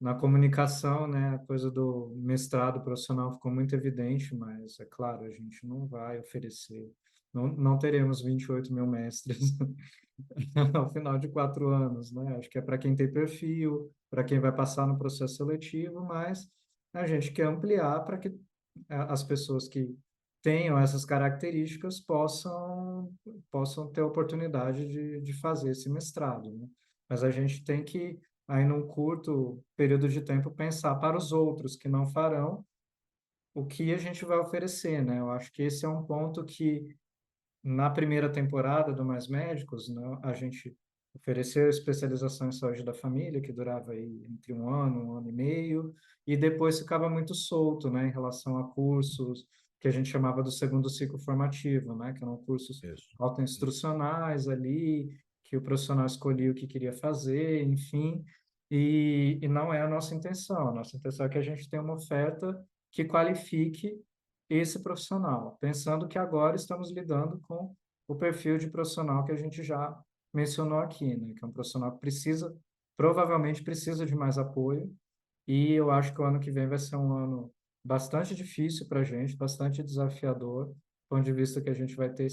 Na comunicação, né, a coisa do mestrado profissional ficou muito evidente, mas, é claro, a gente não vai oferecer, não teremos 28 mil mestres ao final de 4 anos, né? Acho que é para quem tem perfil, para quem vai passar no processo seletivo, mas a gente quer ampliar para que as pessoas que tenham essas características possam ter a oportunidade de fazer esse mestrado, né? Mas a gente tem que, aí num curto período de tempo, pensar para os outros que não farão o que a gente vai oferecer, né? Eu acho que esse é um ponto que, na primeira temporada do Mais Médicos, né, a gente ofereceu especialização em saúde da família, que durava aí entre 1 ano e meio, e depois ficava muito solto, né, em relação a cursos que a gente chamava do segundo ciclo formativo, né, que eram cursos Isso. autoinstrucionais ali, que o profissional escolhia o que queria fazer, enfim, e não é a nossa intenção. A nossa intenção é que a gente tenha uma oferta que qualifique esse profissional, pensando que agora estamos lidando com o perfil de profissional que a gente já mencionou aqui, né? Que é um profissional que provavelmente precisa de mais apoio, e eu acho que o ano que vem vai ser um ano bastante difícil para a gente, bastante desafiador, do ponto de vista que a gente vai ter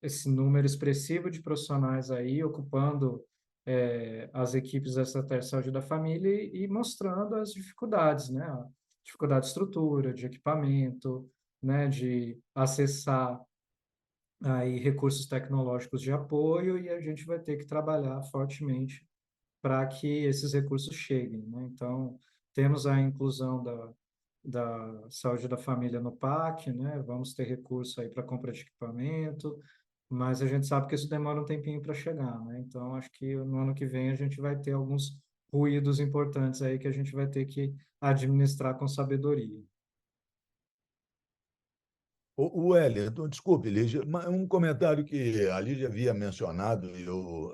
esse número expressivo de profissionais aí ocupando as equipes da estratégia de saúde da família e mostrando as dificuldades, né? A dificuldade de estrutura, de equipamento, né? De acessar aí recursos tecnológicos de apoio, e a gente vai ter que trabalhar fortemente para que esses recursos cheguem, né? Então, temos a inclusão da saúde da família no PAC, né? Vamos ter recurso aí para compra de equipamento, mas a gente sabe que isso demora um tempinho para chegar, né? Então, acho que no ano que vem a gente vai ter alguns ruídos importantes aí que a gente vai ter que administrar com sabedoria. O Wellington, desculpe, Lígia, um comentário que a Lígia havia mencionado e eu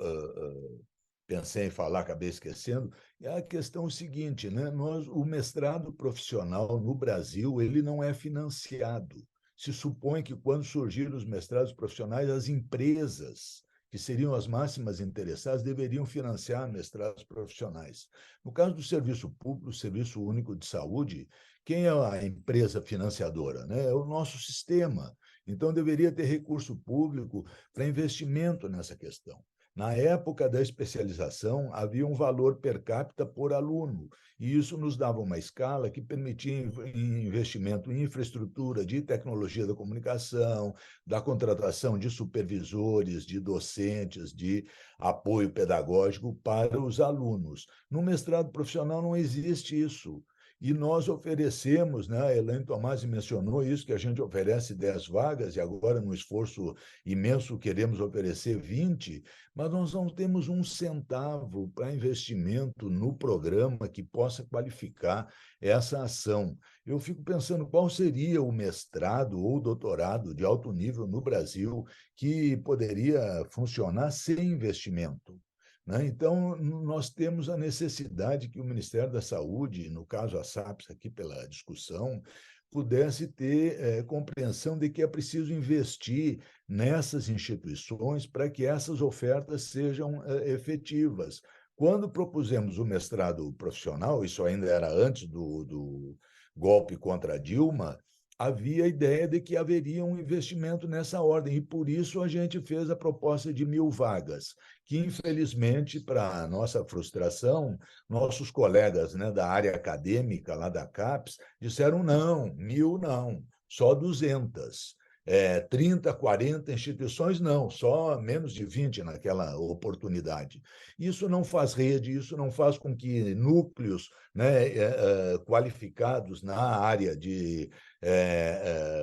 pensei em falar, acabei esquecendo, é a questão seguinte, né? O mestrado profissional no Brasil, ele não é financiado. Se supõe que, quando surgiram os mestrados profissionais, as empresas, que seriam as máximas interessadas, deveriam financiar mestrados profissionais. No caso do serviço público, o Serviço Único de Saúde, quem é a empresa financiadora, né? É o nosso sistema. Então, deveria ter recurso público para investimento nessa questão. Na época da especialização, havia um valor per capita por aluno, e isso nos dava uma escala que permitia investimento em infraestrutura de tecnologia da comunicação, da contratação de supervisores, de docentes, de apoio pedagógico para os alunos. No mestrado profissional não existe isso. E nós oferecemos, né, a Elaine Tomasi mencionou isso, que a gente oferece 10 vagas, e agora, num esforço imenso, queremos oferecer 20, mas nós não temos um centavo para investimento no programa que possa qualificar essa ação. Eu fico pensando qual seria o mestrado ou doutorado de alto nível no Brasil que poderia funcionar sem investimento, né? Então, nós temos a necessidade que o Ministério da Saúde, no caso a SAPS, aqui pela discussão, pudesse ter compreensão de que é preciso investir nessas instituições para que essas ofertas sejam efetivas. Quando propusemos o mestrado profissional, isso ainda era antes do golpe contra a Dilma, havia a ideia de que haveria um investimento nessa ordem, e por isso a gente fez a proposta de 1.000 vagas, que, infelizmente, para nossa frustração, nossos colegas, né, da área acadêmica, lá da CAPES, disseram não, 1.000 não, só 200. 30, 40 instituições, não, só menos de 20 naquela oportunidade. Isso não faz rede, isso não faz com que núcleos, né, qualificados na área de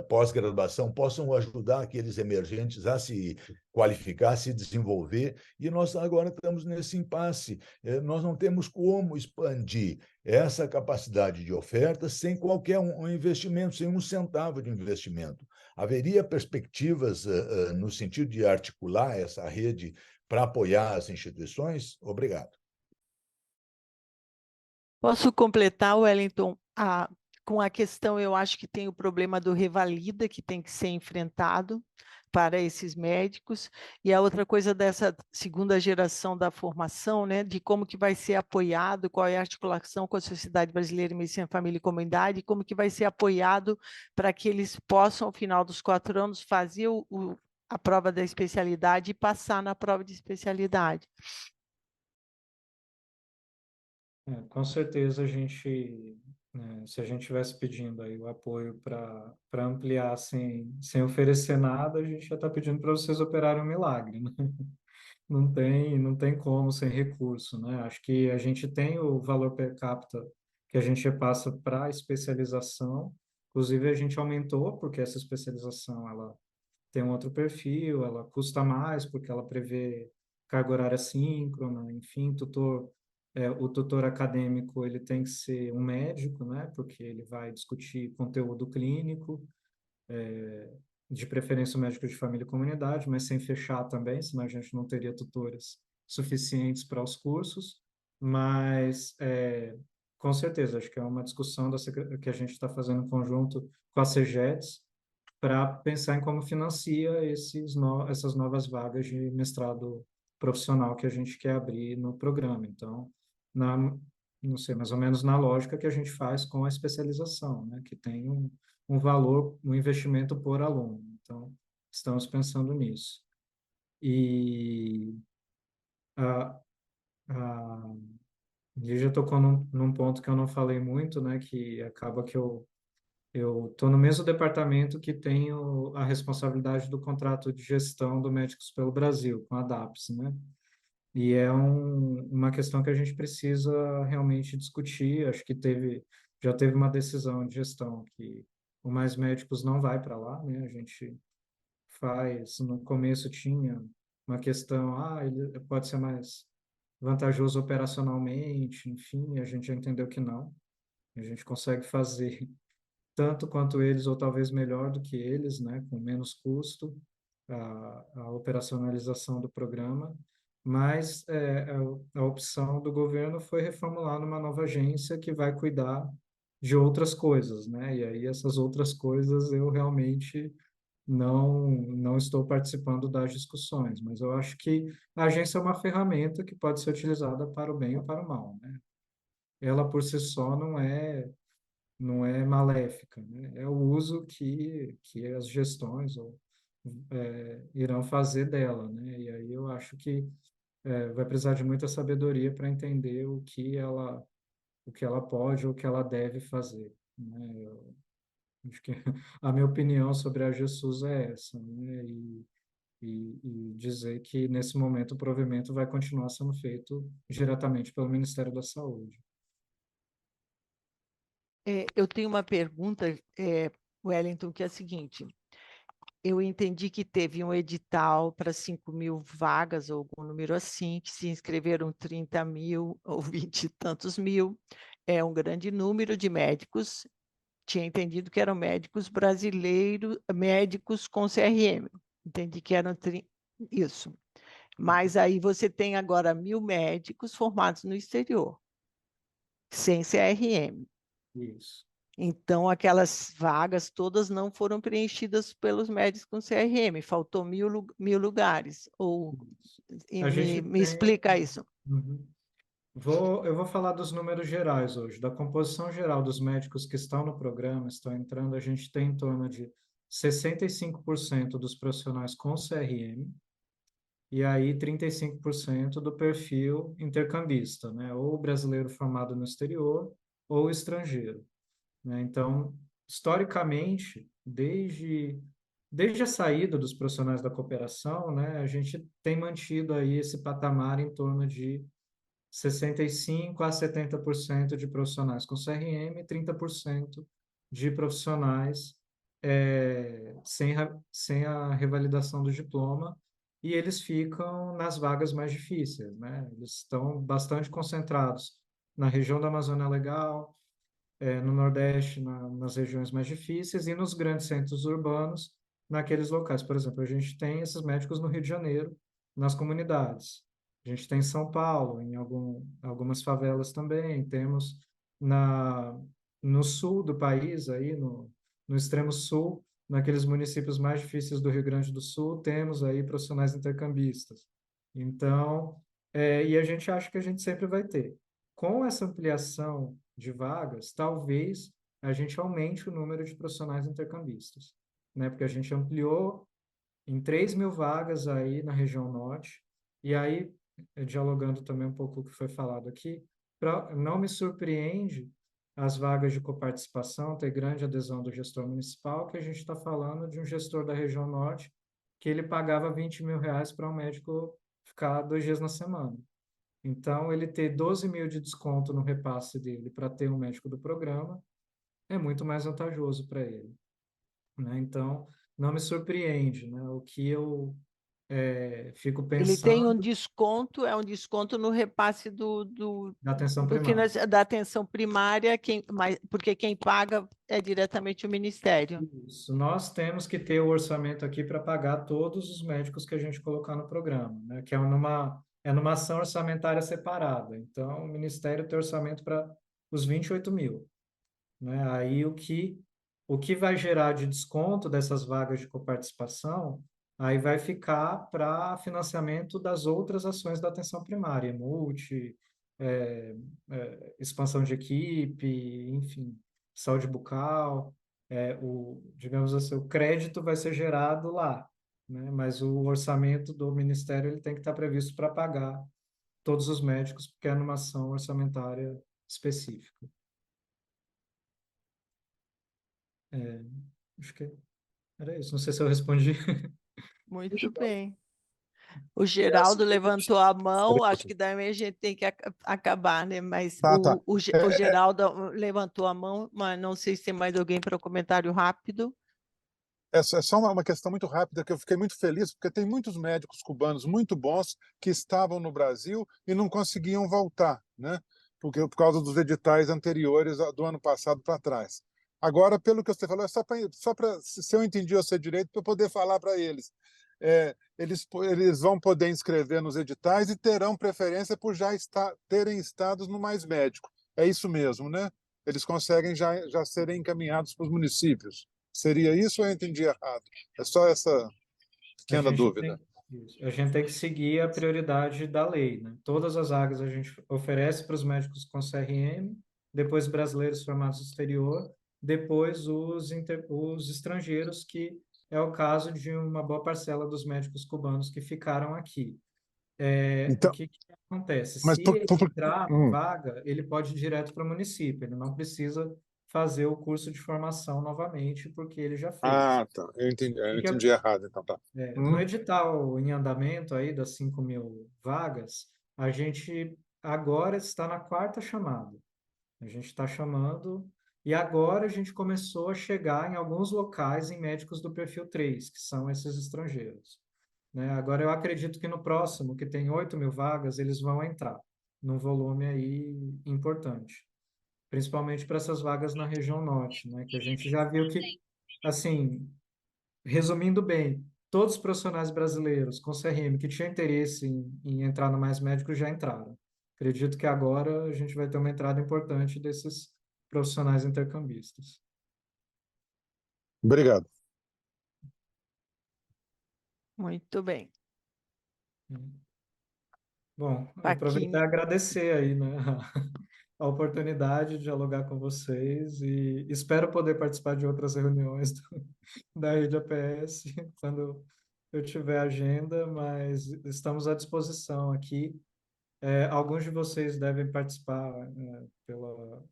pós-graduação possam ajudar aqueles emergentes a se qualificar, a se desenvolver, e nós agora estamos nesse impasse. Nós não temos como expandir essa capacidade de oferta sem qualquer investimento, sem um centavo de investimento. Haveria perspectivas no sentido de articular essa rede para apoiar as instituições? Obrigado. Posso completar, Wellington, com a questão, eu acho que tem o problema do revalida, que tem que ser enfrentado. para esses médicos, e a outra coisa dessa segunda geração da formação, né, de como que vai ser apoiado, qual é a articulação com a Sociedade Brasileira de Medicina, Família e Comunidade, e como que vai ser apoiado para que eles possam, ao final dos 4 anos, fazer a prova da especialidade e passar na prova de especialidade. Com certeza a gente, né, se a gente estivesse pedindo aí o apoio para ampliar sem oferecer nada, a gente já está pedindo para vocês operarem um milagre, né? Não tem como sem recurso, né? Acho que a gente tem o valor per capita que a gente repassa para a especialização, inclusive a gente aumentou porque essa especialização ela tem um outro perfil, ela custa mais porque ela prevê carga horária síncrona, enfim, o tutor acadêmico ele tem que ser um médico, né? Porque ele vai discutir conteúdo clínico, de preferência o médico de família e comunidade, mas sem fechar também, senão a gente não teria tutores suficientes para os cursos. Mas, com certeza, acho que é uma discussão que a gente está fazendo em conjunto com a CEGETS para pensar em como financia essas novas vagas de mestrado profissional que a gente quer abrir no programa. Então, não sei, mais ou menos na lógica que a gente faz com a especialização, né, que tem um valor, um investimento por aluno. Então, estamos pensando nisso. E a Lígia tocou num ponto que eu não falei muito, né, que acaba que eu estou no mesmo departamento que tenho a responsabilidade do contrato de gestão do Médicos pelo Brasil, com a DAPS, né? E é uma questão que a gente precisa realmente discutir. Acho que já teve uma decisão de gestão que o Mais Médicos não vai para lá, né? A gente no começo tinha uma questão, ele pode ser mais vantajoso operacionalmente, enfim, a gente já entendeu que não. A gente consegue fazer tanto quanto eles, ou talvez melhor do que eles, né, com menos custo, a operacionalização do programa, mas a opção do governo foi reformular numa nova agência que vai cuidar de outras coisas, né, e aí essas outras coisas eu realmente não estou participando das discussões, mas eu acho que a agência é uma ferramenta que pode ser utilizada para o bem ou para o mal, né? Ela por si só não é maléfica, né? É o uso que as gestões irão fazer dela, né? E aí eu acho que vai precisar de muita sabedoria para entender o que ela pode ou o que ela deve fazer, né? Acho que a minha opinião sobre a Jesus é essa, né? E dizer que nesse momento o provimento vai continuar sendo feito diretamente pelo Ministério da Saúde. Eu tenho uma pergunta, Wellington, que é a seguinte: eu entendi que teve um edital para 5.000 vagas, ou algum número assim, que se inscreveram 30.000 ou 20 e tantos mil. É um grande número de médicos. Tinha entendido que eram médicos brasileiros, médicos com CRM. Entendi que eram isso. Mas aí você tem agora 1.000 médicos formados no exterior, sem CRM. Isso. Então, aquelas vagas todas não foram preenchidas pelos médicos com CRM, faltou 1.000 lugares. Me explica isso. Uhum. Eu vou falar dos números gerais hoje. Da composição geral dos médicos que estão no programa, estão entrando, a gente tem em torno de 65% dos profissionais com CRM, e aí 35% do perfil intercambista, né? Ou brasileiro formado no exterior, ou estrangeiro, né? Então, historicamente, desde a saída dos profissionais da cooperação, né, a gente tem mantido aí esse patamar em torno de 65% a 70% de profissionais com CRM e 30% de profissionais sem a revalidação do diploma, e eles ficam nas vagas mais difíceis, né? Eles estão bastante concentrados na região da Amazônia Legal, no Nordeste, nas regiões mais difíceis, e nos grandes centros urbanos, naqueles locais. Por exemplo, a gente tem esses médicos no Rio de Janeiro, nas comunidades. A gente tem em São Paulo, em algumas favelas também. Temos no sul do país, aí no extremo sul, naqueles municípios mais difíceis do Rio Grande do Sul, temos aí profissionais intercambistas. Então, e a gente acha que a gente sempre vai ter. Com essa ampliação de vagas, talvez a gente aumente o número de profissionais intercambistas, né? Porque a gente ampliou em 3.000 vagas aí na região norte, e aí, dialogando também um pouco com o que foi falado aqui, não me surpreende as vagas de coparticipação ter grande adesão do gestor municipal, que a gente está falando de um gestor da região norte que ele pagava R$ 20.000 para um médico ficar 2 dias na semana. Então, ele ter 12.000 de desconto no repasse dele para ter um médico do programa é muito mais vantajoso para ele, né? Então, não me surpreende, né? O que eu fico Ele tem um pensando desconto, é um desconto no repasse da atenção do primária. da atenção primária, porque quem paga é diretamente o Ministério. Isso. Nós temos que ter o orçamento aqui para pagar todos os médicos que a gente colocar no programa, né? Que é numa ação orçamentária separada. Então, o Ministério tem orçamento para os 28.000, né? Aí o que vai gerar de desconto dessas vagas de coparticipação, aí vai ficar para financiamento das outras ações da atenção primária, expansão de equipe, enfim, saúde bucal, digamos assim, o crédito vai ser gerado lá, né? Mas o orçamento do Ministério ele tem que estar previsto para pagar todos os médicos, porque é numa ação orçamentária específica. Acho que era isso. Não sei se eu respondi. Muito bem. O Geraldo levantou a mão, acho que daí a gente tem que acabar, né? Mas Tá. o Geraldo levantou a mão, mas não sei se tem mais alguém para um comentário rápido. É só uma questão muito rápida, que eu fiquei muito feliz, porque tem muitos médicos cubanos muito bons que estavam no Brasil e não conseguiam voltar, né? Por causa dos editais anteriores do ano passado para trás. Agora, pelo que você falou, é só para, se eu entendi você direito, para eu poder falar para eles. Eles vão poder inscrever nos editais e terão preferência por já terem estados no Mais Médico. É isso mesmo, né? Eles conseguem já serem encaminhados para os municípios. Seria isso ou eu entendi errado? É só essa pequena dúvida. A gente tem que seguir a prioridade da lei, né? Todas as vagas a gente oferece para os médicos com CRM, depois brasileiros formados no exterior, depois os estrangeiros, que é o caso de uma boa parcela dos médicos cubanos que ficaram aqui. Então, o que acontece? mas Se ele entrar na vaga, ele pode ir direto para o município, ele não precisa fazer o curso de formação novamente, porque ele já fez. Ah, tá. Eu entendi errado, então tá. No edital em andamento aí das 5.000 vagas, a gente agora está na 4ª chamada. A gente está chamando, e agora a gente começou a chegar em alguns locais em médicos do perfil 3, que são esses estrangeiros, né? Agora eu acredito que no próximo, que tem 8.000 vagas, eles vão entrar num volume aí importante, principalmente para essas vagas na região norte, né? Que a gente já viu que, assim, resumindo bem, todos os profissionais brasileiros com CRM que tinham interesse em entrar no Mais Médico já entraram. Acredito que agora a gente vai ter uma entrada importante desses profissionais intercambistas. Obrigado. Muito bem. Bom, aproveitar e agradecer aí, né, a oportunidade de dialogar com vocês e espero poder participar de outras reuniões da Rede APS quando eu tiver agenda, mas estamos à disposição aqui. Alguns de vocês devem participar,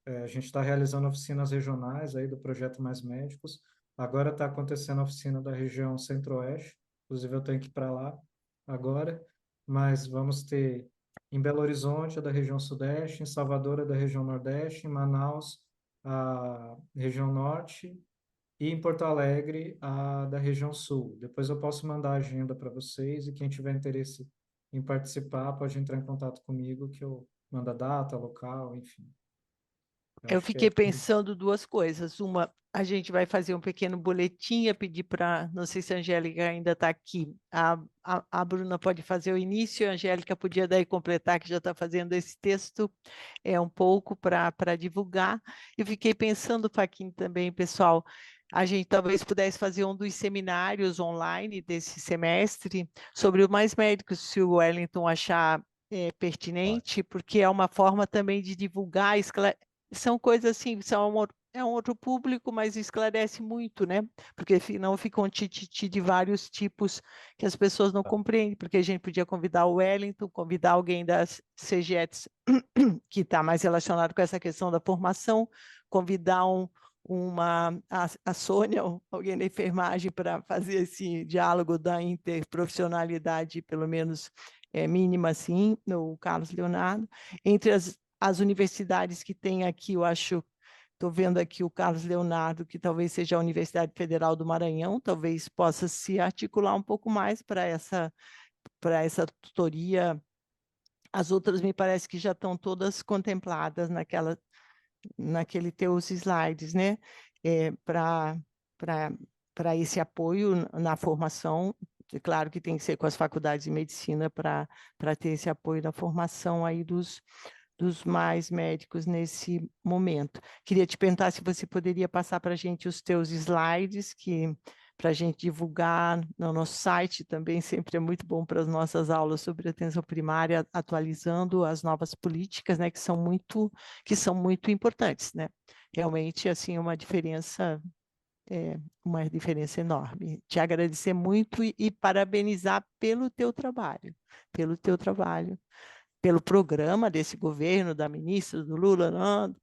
a gente está realizando oficinas regionais aí do Projeto Mais Médicos. Agora está acontecendo a oficina da região Centro-Oeste, inclusive eu tenho que ir para lá agora, mas vamos ter em Belo Horizonte, a da região Sudeste, em Salvador, a da região Nordeste, em Manaus, a região Norte, e em Porto Alegre, a da região Sul. Depois eu posso mandar a agenda para vocês, e quem tiver interesse em participar pode entrar em contato comigo, que eu mando a data, local, enfim. Eu fiquei pensando duas coisas. Uma, a gente vai fazer um pequeno boletim, ia pedir para, não sei se a Angélica ainda está aqui, a Bruna pode fazer o início, a Angélica podia daí completar, que já está fazendo esse texto, um pouco para divulgar. Eu fiquei pensando, Faquim, também, pessoal, a gente talvez pudesse fazer um dos seminários online desse semestre sobre o Mais Médicos, se o Wellington achar pertinente, porque é uma forma também de divulgar, são coisas assim, é um outro público, mas esclarece muito, né? Porque não fica um tititi de vários tipos que as pessoas não compreendem, porque a gente podia convidar o Wellington, convidar alguém das CGETs que está mais relacionado com essa questão da formação, convidar a Sônia, alguém da enfermagem, para fazer esse diálogo da interprofissionalidade, pelo menos mínima, assim, no Carlos Leonardo. Entre as universidades que tem aqui, eu acho, estou vendo aqui o Carlos Leonardo, que talvez seja a Universidade Federal do Maranhão, talvez possa se articular um pouco mais para essa tutoria. As outras me parece que já estão todas contempladas naquele teus slides, né? Para esse apoio na formação. É claro que tem que ser com as faculdades de medicina para ter esse apoio na formação aí dos mais médicos nesse momento. Queria te perguntar se você poderia passar para a gente os teus slides, para a gente divulgar no nosso site também, sempre é muito bom para as nossas aulas sobre atenção primária, atualizando as novas políticas, né, que são muito importantes, né? Realmente, assim, uma diferença enorme. Te agradecer muito e parabenizar pelo teu trabalho, pelo programa desse governo, da ministra, do Lula, não,